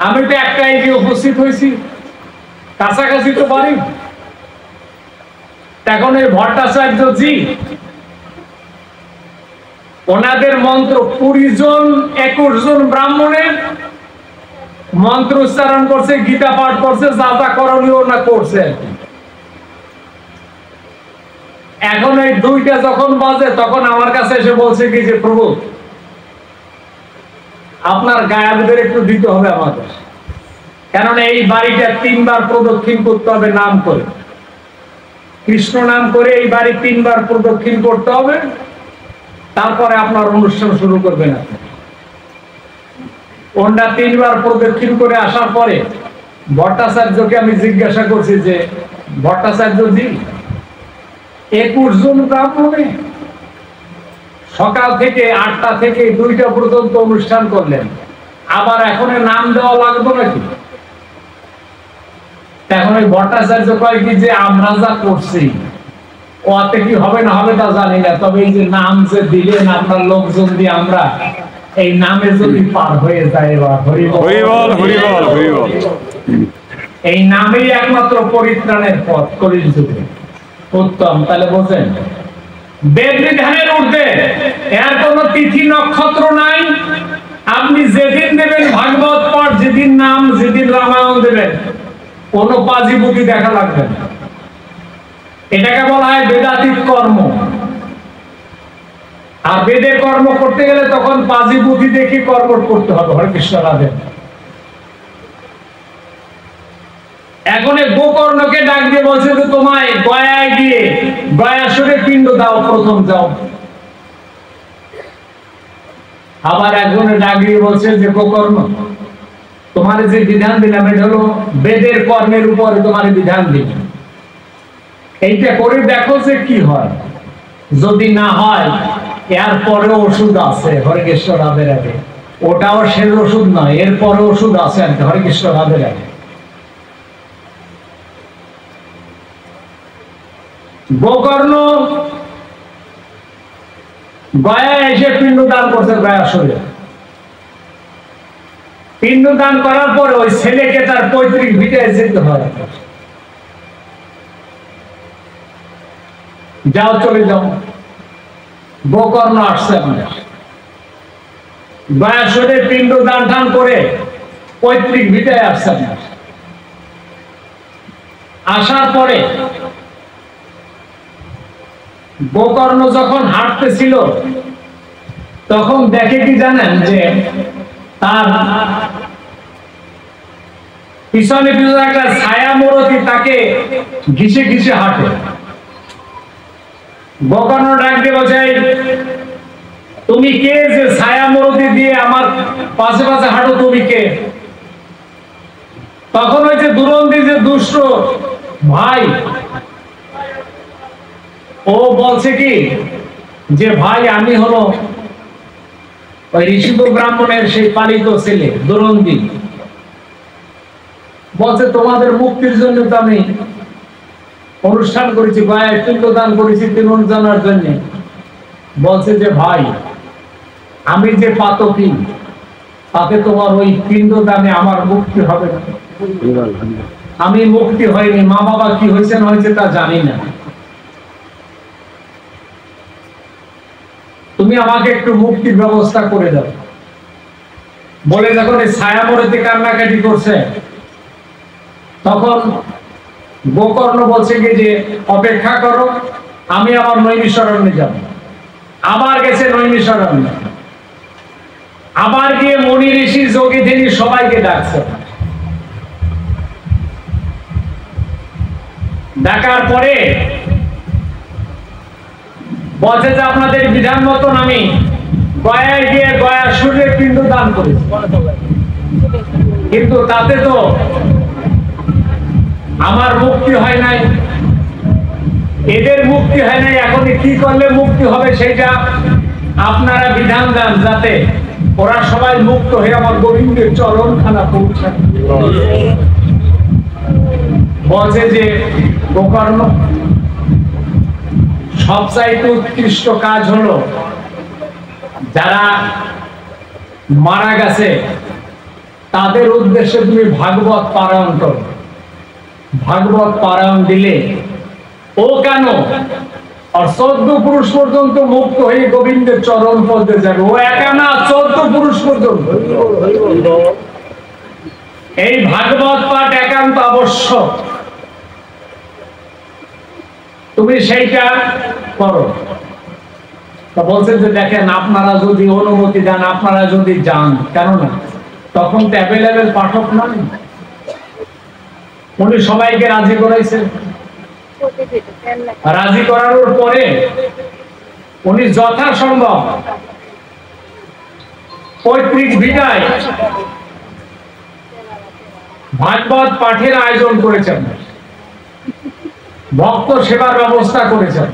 আমি তো একটাই গিয়ে উপস্থিত হয়েছি, কাছাকাছি তো পারি। এখন এই ভট্টাচার্য জি ওনাদের মন্ত্র 20 জন 21 জন ব্রাহ্মণের মন্ত্র উচ্চারণ করছে, গীতা পাঠ করছে, যা যা করণীয় না করছে। এখন এই 2টা যখন বাজে তখন আমার কাছে এসে বলছে কি যে প্রভু আপনার গায়াবদের একটু দিতে হবে আমাদের, কারণ এই বাড়িটা 3 বার প্রদক্ষিণ করতে হবে নাম করে, কৃষ্ণ নাম করে এই বাড়ি 3 বার প্রদক্ষিণ করতে হবে, তারপরে আপনার অনুষ্ঠান শুরু করবেন। আপনি ওটা 3 বার প্রদক্ষিণ করে আসার পরে ভট্টাচার্যকে আমি জিজ্ঞাসা করছি যে ভট্টাচার্য জি 21 জন ব্রাহ্মণে সকাল থেকে 8টা থেকে 2টা পর্যন্ত অনুষ্ঠান করলেন, আবার এখন নাম দেওয়া লাগবে নাকি? এখন ওই ভট্টাচার্য কয় কি যে আমরা যা করছি ওতে কি হবে না হবে তা জানি না, তবে এই যে নাম যে দিলেন আপনার লোকজন দিয়ে আমরা এই নামে যদি পার হয়ে যায়, এবার হরি বল হরি বল হরি বল, এই নামেই একমাত্র পরিত্রাণের পথ, কলির যুগে উত্তম। তাহলে বোঝেন বেদ বিধানের ঊর্ধ্বে এর কোন তিথি নক্ষত্র নাই। আপনি যেদিন দেবেন ভাগবত পাঠ, যেদিন নাম, যেদিন রামায়ণ দেবেন, কোন পাজি বুদ্ধি দেখা লাগবে না। এটাকে বলা হয় বেদাতীত কর্ম। আর বেদে কর্ম করতে গেলে তখন পাজি বুদ্ধি দেখে কর্ম করতে হবে। হরে কৃষ্ণ রাধে। এখন গোকর্ণকে ডাক দিয়ে বলছে যে তোমায় গয়ায় গিয়ে গয়াসুরে পিণ্ড দাও, প্রথম যাও। আবার একজনে ডাক দিয়ে বলছে যে গোকর্ণ তোমার যে বিধান দিলাম এটা হলো বেদের কর্মের উপরে তোমার বিধান দিলাম, এইটা করে দেখো যে কি হয়। যদি না হয় এর পরে ওষুধ আছে। হরে কৃষ্ণ রাধে রাধে। ওটাও শেষ ওষুধ নয়, এরপরে ওষুধ আছে আর কি। হরে কৃষ্ণ রাধে রাধে। গোকর্ণ গয়া এসে পিণ্ড দান করছে গয়াসুরে। পিণ্ড দান করার পরে ওই ছেলেকে তার পৈতৃক ভিটায় যেতে হয়। যাও চলে যাও। গোকর্ণ আসছে গয়াসুরে পিণ্ড দান টান করে পৈতৃক ভিটায় আসছে। আসার পরে গোকর্ণ যখন হাঁটতেছিল তখন দেখে কি জানেন যে তার পিছনে পিছনে একটা ছায়া মূরতি তাকে ঘিসে ঘিসে হাঁটে। গোকর্ণ ডাক দিয়ে বলছে তুমি কে যে ছায়া মূরতি দিয়ে আমার পাশে পাশে হাঁটো, তুমি কে? তখন ওই যে দুরন্দি যে দুষ্ট ভাই, ও বলছে কি যে ভাই আমি হলো ওই ঋষিদ ব্রাহ্মণের সেই পালিত ছেলে দুরন্দি, বলছে তোমাদের মুক্তির জন্য তো আমি অনুষ্ঠান করেছি, গয়ায় পিণ্ডদান করেছি তিলন জানার জন্য। বলছে যে ভাই আমি যে পাতকি, তাতে তোমার ওই পিণ্ডদানে আমার মুক্তি হবে না। আমি মুক্তি হয়নি, মা বাবা কি হয়েছে না হয়েছে তা জানি না, তুমি আমাকে একটু মুক্তির ব্যবস্থা করে দাও। বলে যখন এই ছায়ামূর্তি কান্নাকাটি করছে, তখন গোকর্ণ বলছে কি যে অপেক্ষা করো, আমি আবার নৈমিষারণ্যে যাব। আবার গেছে নৈমিষারণ্যে, আবার গিয়ে মনি ঋষি যোগী তিনি সবাইকে ডাকছে। ডাকার পরে বলছে যে আপনাদের বিধান মতন আমি গয়ায় গিয়ে গয়া সূর্যের পিণ্ড দান করেছি, কিন্তু তাতে তো আমার মুক্তি হয় নাই, এদের মুক্তি হয় নাই। এখন কি করলে মুক্তি হবে সেটা আপনারা বিধান দেন, যাতে ওরা সবাই মুক্ত হয়ে আমার গোবিন্দের চরণখানা পৌঁছায়। বলছে যে গোকর্ণ, সবচাইতে উৎকৃষ্ট কাজ হলো যারা মারা গেছে তাদের উদ্দেশ্যে তুমি ভাগবত পারায়ণ করো। ভাগবত পারায়ণ দিলে ও কেন আর 14 পুরুষ পর্যন্ত মুক্ত হয়ে গোবিন্দের চরণ পদে যাবে। ও একা না, 14 পুরুষ পর্যন্ত। এই ভাগবত পাঠ একান্ত আবশ্যক, তুমি সেইটা করো। তা বলছেন যে দেখেন আপনারা যদি অনুমতি দেন, আপনারা যদি যান, কেননা তখন তো অ্যাভেলেবেল পাঠক নয়। উনি সবাইকে রাজি করাইছেন। রাজি করানোর পরে উনি যথাসম্ভব পৈতৃক ভিটায় ভাগবত পাঠের আয়োজন করেছেন, ভক্ত সেবার ব্যবস্থা করেছেন।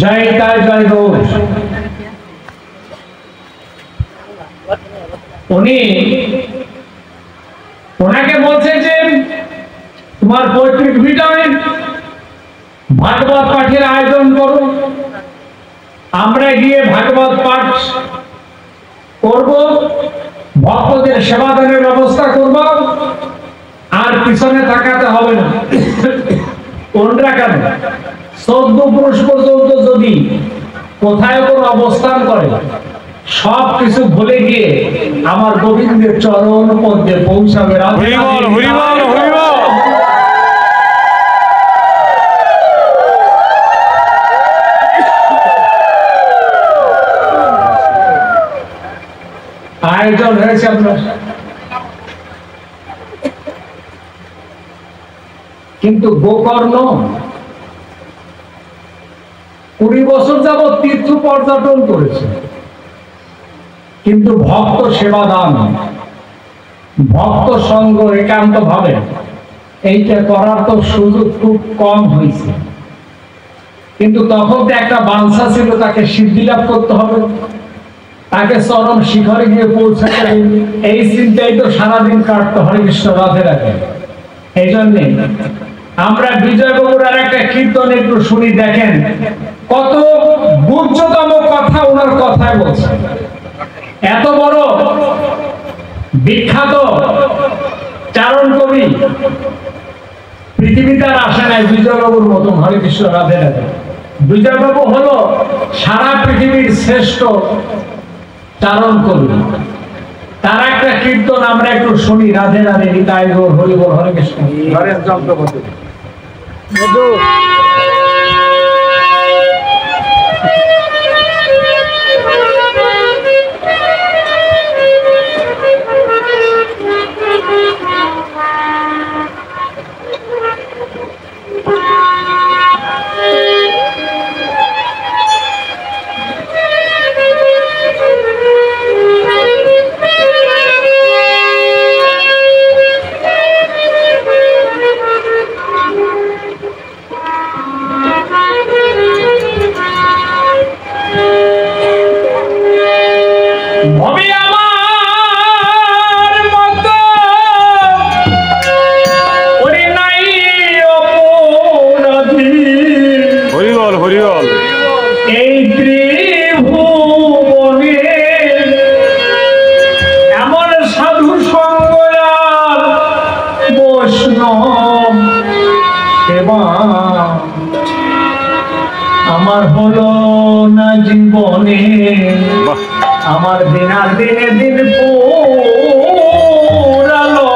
জয় তাই জয় গৌর। উনি ওনাকে বলছে যে তোমার পৈতৃক ভিটায় ভাগবত পাঠের আয়োজন করো, আমরা গিয়ে ভাগবত পাঠ করব, ভক্তদের সেবা দানের ব্যবস্থা করব, আর পিছনে তাকাতে হবে না। কোনটা কেন 14 পুরুষ পর্যন্ত যদি কোথায় কোন অবস্থান করে, সব কিছু ভুলে গিয়ে আমার গোবিন্দের চরণ পদ্মে পৌঁছাবে। আয়োজন হয়েছে আপনার, কিন্তু গোকর্ণ 20 বছর যাবৎ তীর্থ পর্যটন করেছে, কিন্তু ভক্ত সেবা দান, ভক্ত সঙ্গ একান্ত ভাবে এইটা করার তো সুযোগ খুব কম হয়েছে। কিন্তু তখন তো একটা বাঞ্ছা ছিল, তাকে সিদ্ধি লাভ করতে হবে, তাকে চরম শিখরে গিয়ে পৌঁছাতে হবে। এই চিন্তাই তো সারাদিন কাটতে হরে কৃষ্ণ রাধে রাখে। এই জন্যে আমরা বিজয় বাবুর আর একটা কীর্তন একটু শুনি, দেখেন কত গুহ্যতম কথা ওনার কথায় বলছে। এত বড় বিখ্যাত চারণ কবি পৃথিবীতে আর আসে নাই বিজয় বাবুর মতন, হরে কৃষ্ণ রাধে রাধে। বিজয় বাবু হলো সারা পৃথিবীর শ্রেষ্ঠ চারণ কবি। তার একটা কীর্তন আমরা একটু শুনি, রাধে রাধে নিতাই গৌর হরি বল হরে কৃষ্ণ। হরেশ যন্ত্রপতি আমার হলো না জীবনে আমার দিন আর দিনে দিন পুরালো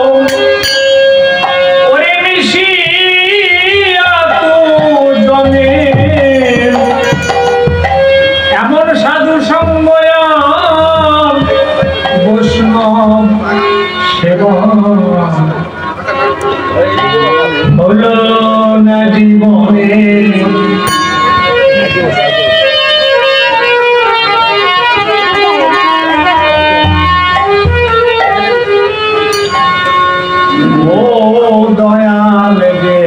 ওরে মিশিয়া জনে এমন সাধু সঙ্গ বৈষ্ণব সেবা হলো না জীবনে ও দয়াল গে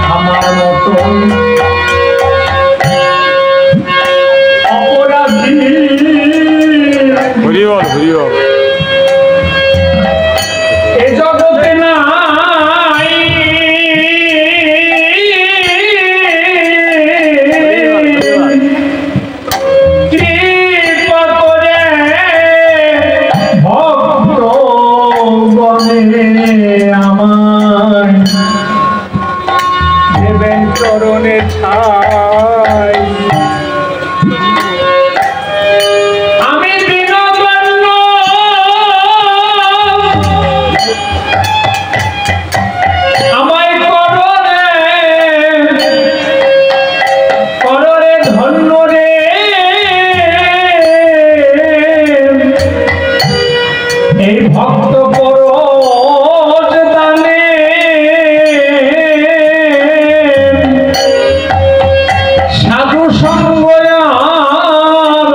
আমার মতো অপরাধী হরিবল হরিবল এ জগতে নাই কৃপা করে ভক্তগণে আমার দেবেন চরণে ছাই আমি দীনবন্ধ আমায় কররে ধন্য রে এই ভক্ত পরশ দানে সাধু সঙ্গ আর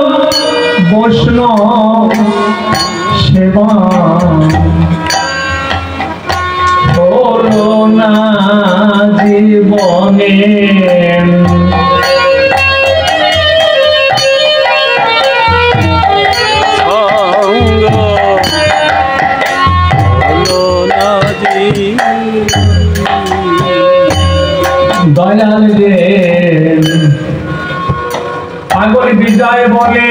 বৈষ্ণব সেবা হলো না জীবনে সঙ্গ হলো না দয়াল রে পাগল বিজয় বলে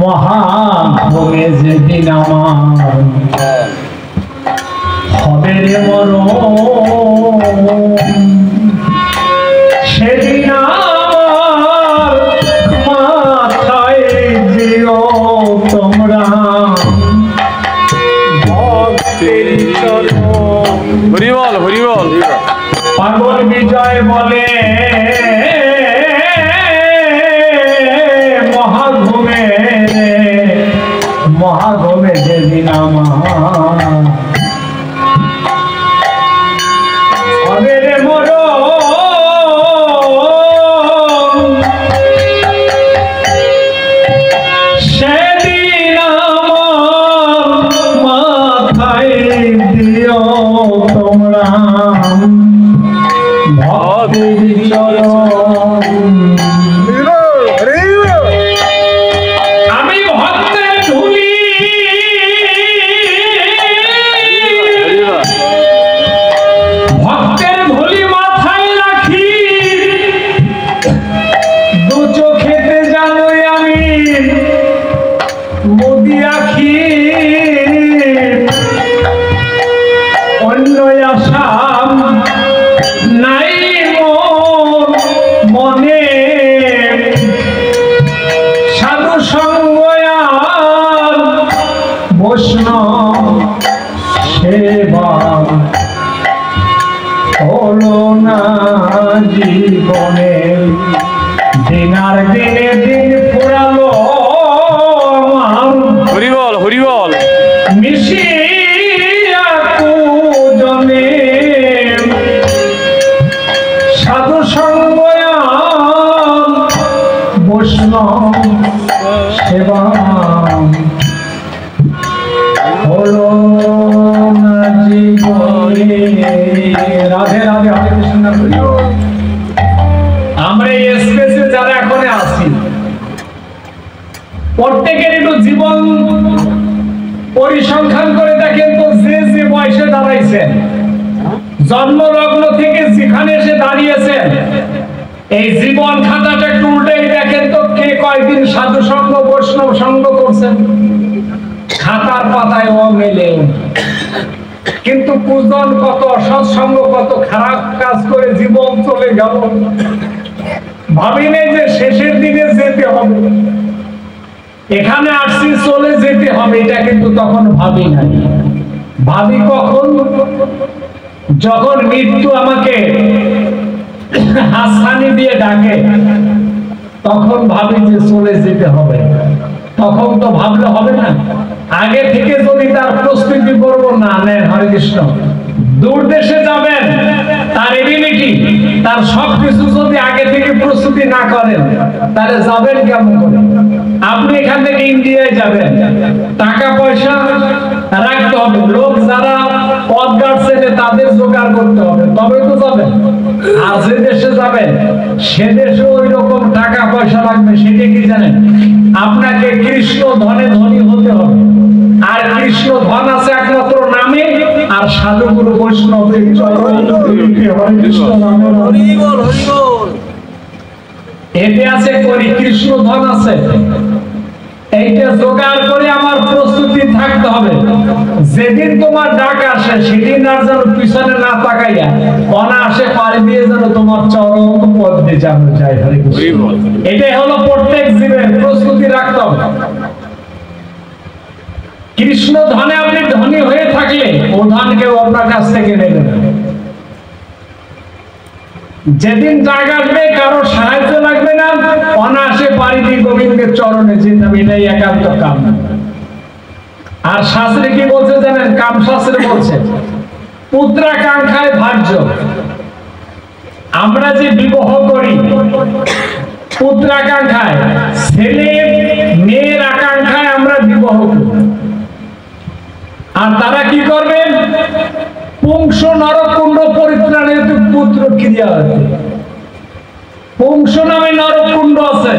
মহাভোগে যেদিন আমার হবে রে মরণ সেদিন আমার মাথায় দিও তোমরা ভক্তের চরণ হরিবল হরিবল পাগল বিজয় বলে মহাঘুমে যেদিন আমার হবে রে মরণ সেদিন আমার মাথায় দিও তোমরা ভক্তের চরণ আমি ভক্তের ধুলি ভক্তের ধুলি মাথায় রাখি দু চোখেতে জানোই আমি মুদি রাখি অন্য আশা নাই মনে সাধু সঙ্গ আর বৈষ্ণব সেবা হলো না জীবনে দিন আর দিনে দিন ফুরালো আমার হরিবল হরিবল মিশিয়া জনে সাধু সঙ্গ বৈষ্ণব সেবা হলো না জীবনে রাধে রাধে হরে কৃষ্ণ আমরা এই স্পেসে যারা এখন আছি প্রত্যেকের একটু জীবন পরিসংখ্যান করে দেখেন তো যে যে বয়সে দাঁড়াইছেন জন্মলগ্ন থেকে যেখানে এসে দাঁড়িয়েছেন এই জীবন খাতাটা একটু উল্টেই দেখেন তো কে কয়দিন সাধু সঙ্গ বৈষ্ণব সঙ্গ করছেন খাতার পাতায় ও মেলে কিন্তু পূজন কত, অসৎসঙ্গ কত, খারাপ কাজ করে জীবন চলে গেল। ভাবি নেই যে শেষের দিনে যেতে হবে, এখানে আসছি চলে যেতে হবে, এটা কিন্তু তখন ভাবি নাই। ভাবি কখন? যখন মৃত্যু আমাকে হাসানি দিয়ে ডাকে, তখন ভাবি যে চলে যেতে হবে। তখন তো ভাবলে হবে না, আগে থেকে যদি তার প্রস্তুতি করব না নেন, হরে কৃষ্ণ, দূর দেশে যাবেন, তার এবিলিটি, তার সবকিছু যদি আগে থেকে প্রস্তুতি না করেন, তাহলে যাবেন কেমন করে? আপনি এখান থেকে ইন্ডিয়ায় যাবেন, টাকা পয়সা রাখতে হবে, লোক যারা পদ গাড়ছে তাদের জোগাড় করতে হবে, তবে তো যাবেন। আর যে দেশে যাবেন সে দেশে ওই রকম টাকা পয়সা লাগবে। সেটা কি জানেন? আপনাকে কৃষ্ণ ধনে ধনী হতে হবে। আর কৃষ্ণ ধন আছে একমাত্র নামে, আর সাধুগুরু বৈষ্ণবের এতে আছে করি, কৃষ্ণ ধন আছে। এইটা জোগাড় করে আমার প্রস্তুতি থাকতে হবে। যেদিন তোমার ডাক আসে সেদিন আর যেন পিছনে না তাকাইয়া অনায়াসে পাড়ি দিয়ে যেন তোমার চরম পদে যাবে যায়। হরে কৃষ্ণ। এটাই হলো প্রত্যেক জীবের প্রস্তুতি রাখতে হবে। কৃষ্ণ ধনে আপনি ধনী হয়ে থাকলে ও ধন কেউ আপনার কাছ থেকে নেবে না। যেদিন ডাক আসবে কারো সাহায্য লাগবে না, অনায়াসে পাড়ি দিয়ে গোবিন্দের চরণে যেতে হবে, এটাই একান্ত কাম। আর শাস্ত্রে কি বলছে জানেন? কাম শাস্ত্রে বলছে পুত্রাকাঙ্ক্ষায় ভার্য। আমরা যে বিবাহ করি পুত্রাকাঙ্ক্ষায়, ছেলে মেয়ের আকাঙ্ক্ষায় আমরা বিবাহ করি। আর তারা কি করবে? পুংস নরকুণ্ড পরিত্রাণের পুত্র ক্রিয়া আছে। পুংস নামে নরকুণ্ড আছে,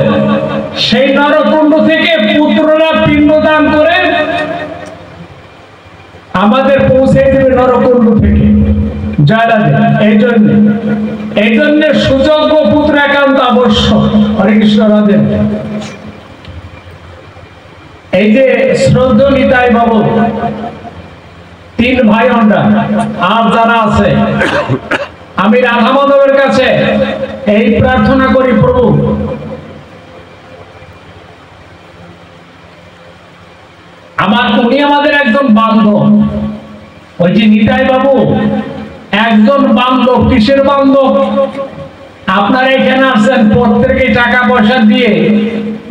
সেই নরকুণ্ড থেকে পুত্ররা পিণ্ডদান করে আমাদের পৌঁছে দেবে নরকুণ্ড থেকে। এই জন্য সুযোগ্য পুত্র একান্ত আবশ্যক। হরে কৃষ্ণ। রাধে। এই যে শ্রদ্ধ নিতাই বাবু, তিন ভাই আমরা, আর যারা আছে, আমি রাধা মাধবের কাছে এই প্রার্থনা করি, প্রভু উনি আমাদের একজন বান্ধব। ওই যে নিতাই বাবু একজন বান্ধব। কিসের বান্ধব? আপনারা এখানে আসছেন প্রত্যেকে টাকা পয়সা দিয়ে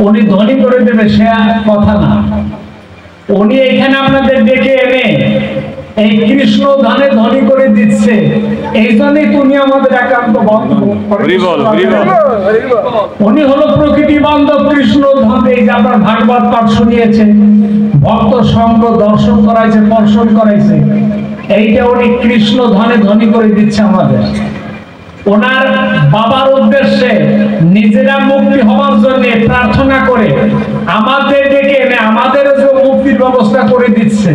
উনি ধনী করে দেবে সে কথা না। উনি এখানে আপনাদের ডেকে এনে এই কৃষ্ণ ধনে ধনী করে দিচ্ছে। এই জন্যই তুমি আমাদের একান্ত বান্ধব। উনি হলো প্রকৃতি বান্ধব কৃষ্ণ ধন। এই যে আপনার ভাগবত পাঠ শুনিয়েছে, ভক্ত সঙ্গ দর্শন করাইছে, দর্শন করাইছে, এইটা উনি কৃষ্ণ ধনে ধনী করে দিচ্ছে আমাদের। ওনার বাবার উদ্দেশ্যে নিজেরা মুক্তি হওয়ার জন্য প্রার্থনা করে আমাদের ডেকে এনে আমাদের যে মুক্তির ব্যবস্থা করে দিচ্ছে।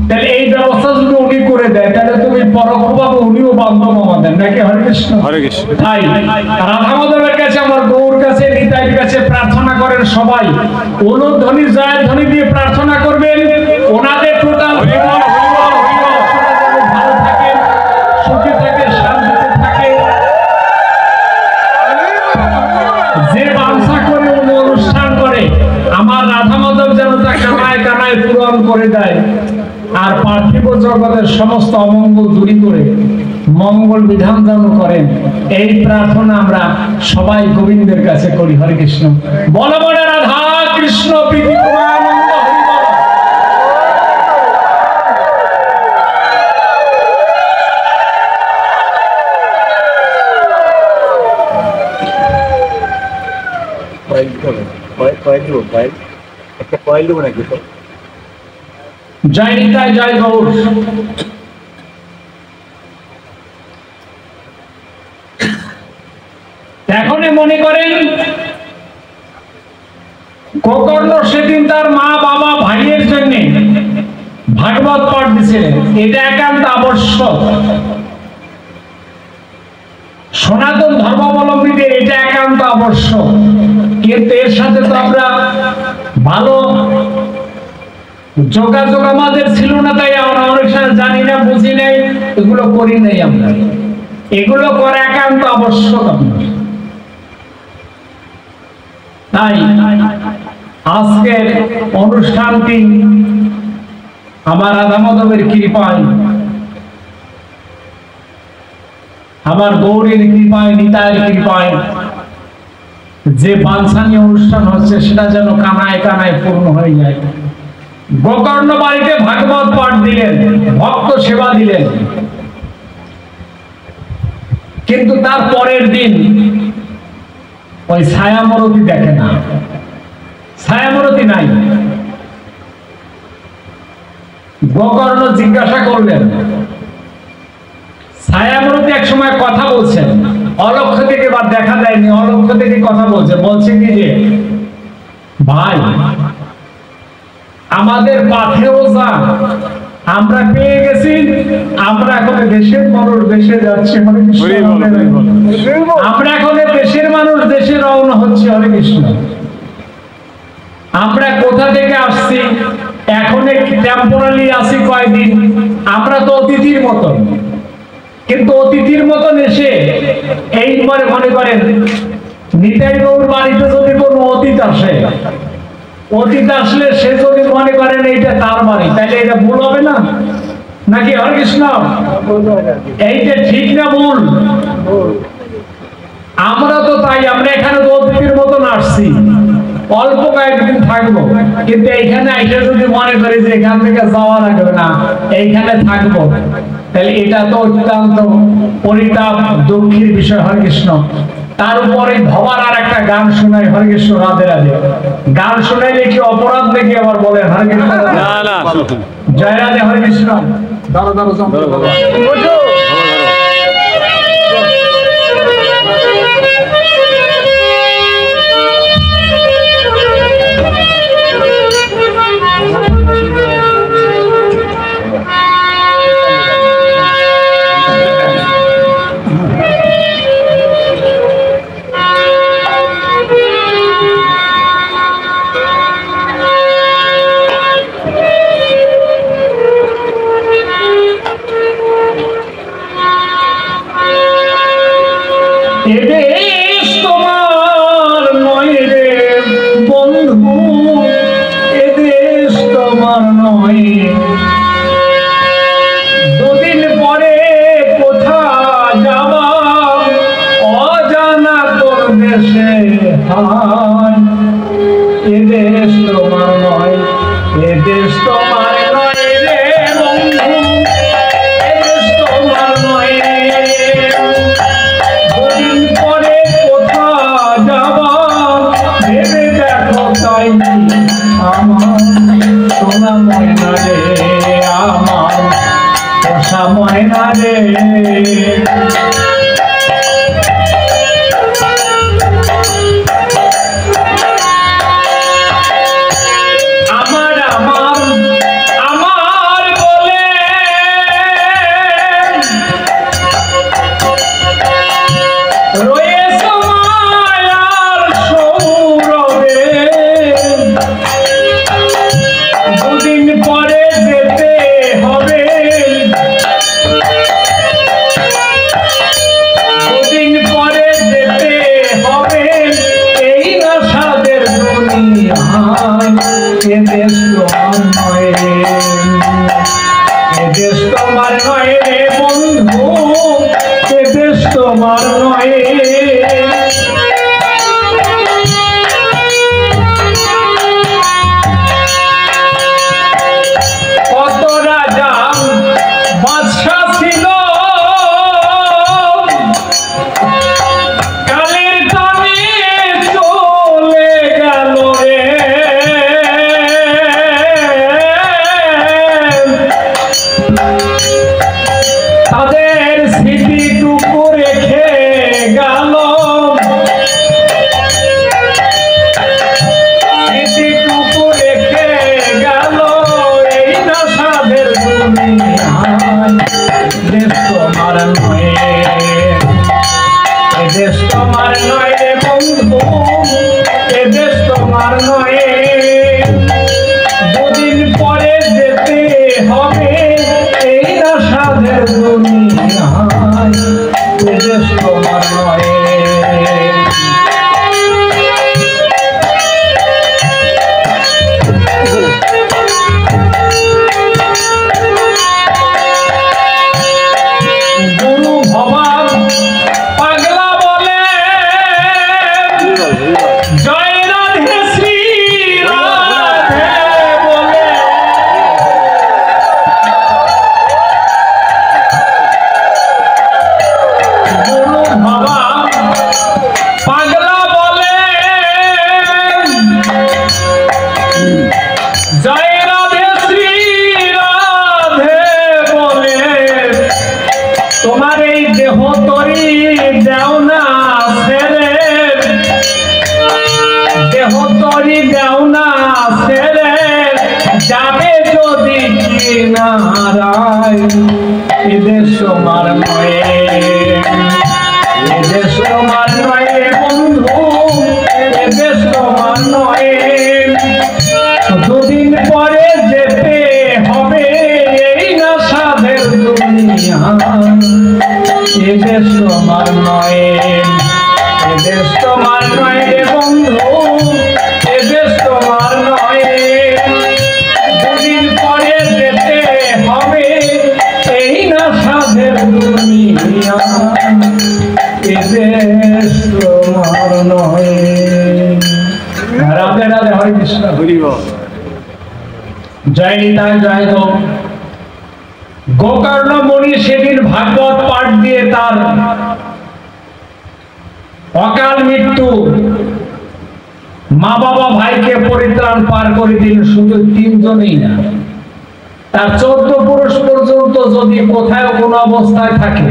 তাহলে এই ব্যবস্থা যদি উনি করে দেয়, তাহলে তুমি পরোক্ষভাবে উনিও বান্ধব আমাদের, নাকি? হরে কৃষ্ণ। তাই রাধা মাধবের কাছে, আমার গৌর কাছে, নিতাইয়ের কাছে প্রার্থনা করেন সবাই। অনুধ্বনি জয় ধ্বনি দিয়ে প্রার্থনা করবেন। ওনাদের টোটাল ভালো থাকে, সুখে থাকে, শান্তিতে থাকে। যে বাঞ্ছা করে উনি অনুষ্ঠান করে, আমার রাধা মাধব যেন তা কানায় কানায় পূরণ করে দেয়। আর পার্থিব জগতের সমস্ত অমঙ্গল দূরী করে মঙ্গল বিধান দান করেন, এই প্রার্থনা আমরা সবাই গোবিন্দের কাছে করি। হরে কৃষ্ণ। বল বল রাধা কৃষ্ণ প্রীতি পূর্ণানন্দ। জয় নিতাই, জয় গৌর। এখনই মনে করেন গোকর্ণ সেদিন তার মা বাবা ভাইয়ের জন্য ভাগবত পাঠ দিছিলেন, এটা একান্ত আবশ্যক। সনাতন ধর্মাবলম্বীদের এটা একান্ত আবশ্যক। কিন্তু এর সাথে তো আমরা ভালো যোগাযোগ আমাদের ছিল না, তাই আমরা অনেক সময় জানি না, বুঝি নাই, এগুলো করি নাই। আমরা এগুলো করা একান্ত আবশ্যক। তাই আজকের অনুষ্ঠানটি আমার রাধা মাধবের কৃপায়, আমার গৌরীর কৃপায়, নিতাইয়ের কৃপায় যে বাঞ্ছনীয় অনুষ্ঠান হচ্ছে সেটা যেন কানায় কানায় পূর্ণ হয়ে যায়। গোকর্ণ বাড়িতে ভাগবত পাঠ দিলেন, ভক্ত সেবা দিলেন, কিন্তু তার পরের দিন ওই ছায়ামূরতি দেখে না, ছায়ামূরতি নাই। গোকর্ণ জিজ্ঞাসা করলেন, ছায়ামূরতি এক সময় কথা বলছেন, অলক্ষ থেকে বা দেখা দেয়নি, অলক্ষ থেকে কথা বলছে। বলছে কি যে ভাই, আমাদের পাথেও যা আমরা পেয়ে গেছি, আমরা এখন দেশের মানুষ দেশে যাচ্ছি, হরে কৃষ্ণ। আমরা এখন দেশের মানুষ দেশে রওনা হচ্ছে, হরে কৃষ্ণ। আমরা কোথা থেকে আসছি, এখন টেম্পোরারি আছি কয়দিন, আমরা তো অতিথির মতন। কিন্তু অতিথির মতন এসে এইবারে মনে করেন নিতাই বাবুর বাড়িতে যদি কোনো অতীত আসে, অতীত আসলে সে যদি মনে করেন এইটা তার বাড়ি, তাহলে এটা ভুল হবে না নাকি? হরে কৃষ্ণ। এইটা ঠিক না ভুল? আমরা তো তাই, আমরা এখানে তো অতিথির মতন আসছি, অল্প কয়েকদিন থাকবো, কিন্তু এইখানে এসে যদি মনে করি যে এখান থেকে যাওয়া লাগবে না, এইখানে থাকবো, তাহলে এটা তো অত্যন্ত পরিতাপ, দুঃখের বিষয়। হরে কৃষ্ণ। তার উপরে ভবার আর একটা গান শোনাই, হরে কৃষ্ণ, রাধে রাধে। গান শোনাইলে কি অপরাধ নাকি আবার বলেন? হরে কৃষ্ণ। না না, জয় রাধে, হরে কৃষ্ণ। দাঁড়ো দাঁড়ো এদেশ তোমার নয় রে বন্ধু, এদেশ তোমার নয়। দুদিন পরে কোথা যাবা, অজানা তোর দেশে হায়। এদেশ তোমার নয়, এদেশ তোমার নয় রে বন্ধু, এদেশ তোমার নয়। আমার সোনা ময়না রে, আমার পোষা ময়না রে। আমার আমার আমার বলে রয়েছে মায়ার সৌরভে, দুদিন পরে যেতে হবে, দুদিন পরে যেতে হবে, এই আশাদের দুনিয়ায়। এদেশ তোমার নয় রে, এদেশ তোমার নয় রে বন্ধু, এদেশ তোমার নয়। কত রাজা বাদশাহ ছিল, কালের টানে চলে গেল রে। তাদের স্মৃতিটুকু রেখে গেল, স্মৃতিটুকু রেখে গেল এই নাসাদের দুনিয়ায়। দেশ তোমার নয়, এদেশ তোমার নয় রে বন্ধু, এদেশ তোমার নয়। দুদিন পরে দেশ তোমার নয় রে বন্ধু, এ দেশ তোমার নয়। দুদিন পরে যেতে হবে, এই না সাধের দুনিয়া, এ দেশ তোমার নয়। রাধে রাধে, হরে কৃষ্ণ। হরি বল। জয় নিতাই, জয় গো। গোকর্ণ মুনি সেদিন ভাগবত পাঠ দিয়ে তার অকাল মৃত্যু, মা বাবা ভাইকে পরিত্রাণ পার করে দিল। শুধু তিনজনেই না, তার 14 পুরুষ পর্যন্ত যদি কোথাও কোনো অবস্থায় থাকে,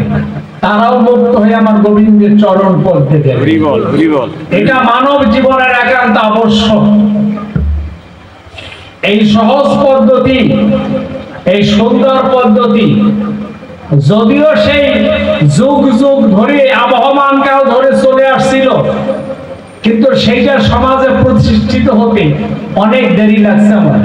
তারাও মুক্ত হয়ে আমার গোবিন্দের চরণ পড়তে দেবে। হরি বল, হরি বল। এটা মানব জীবনের একান্ত আবশ্যক। এই সহজ পদ্ধতি, এই সুন্দর পদ্ধতি, যদিও সেই যুগ যুগ ধরে আবহমান কাল ধরে চলে আসছিল, কিন্তু সেইটা সমাজে প্রতিষ্ঠিত হতে অনেক দেরি লাগছে আমার।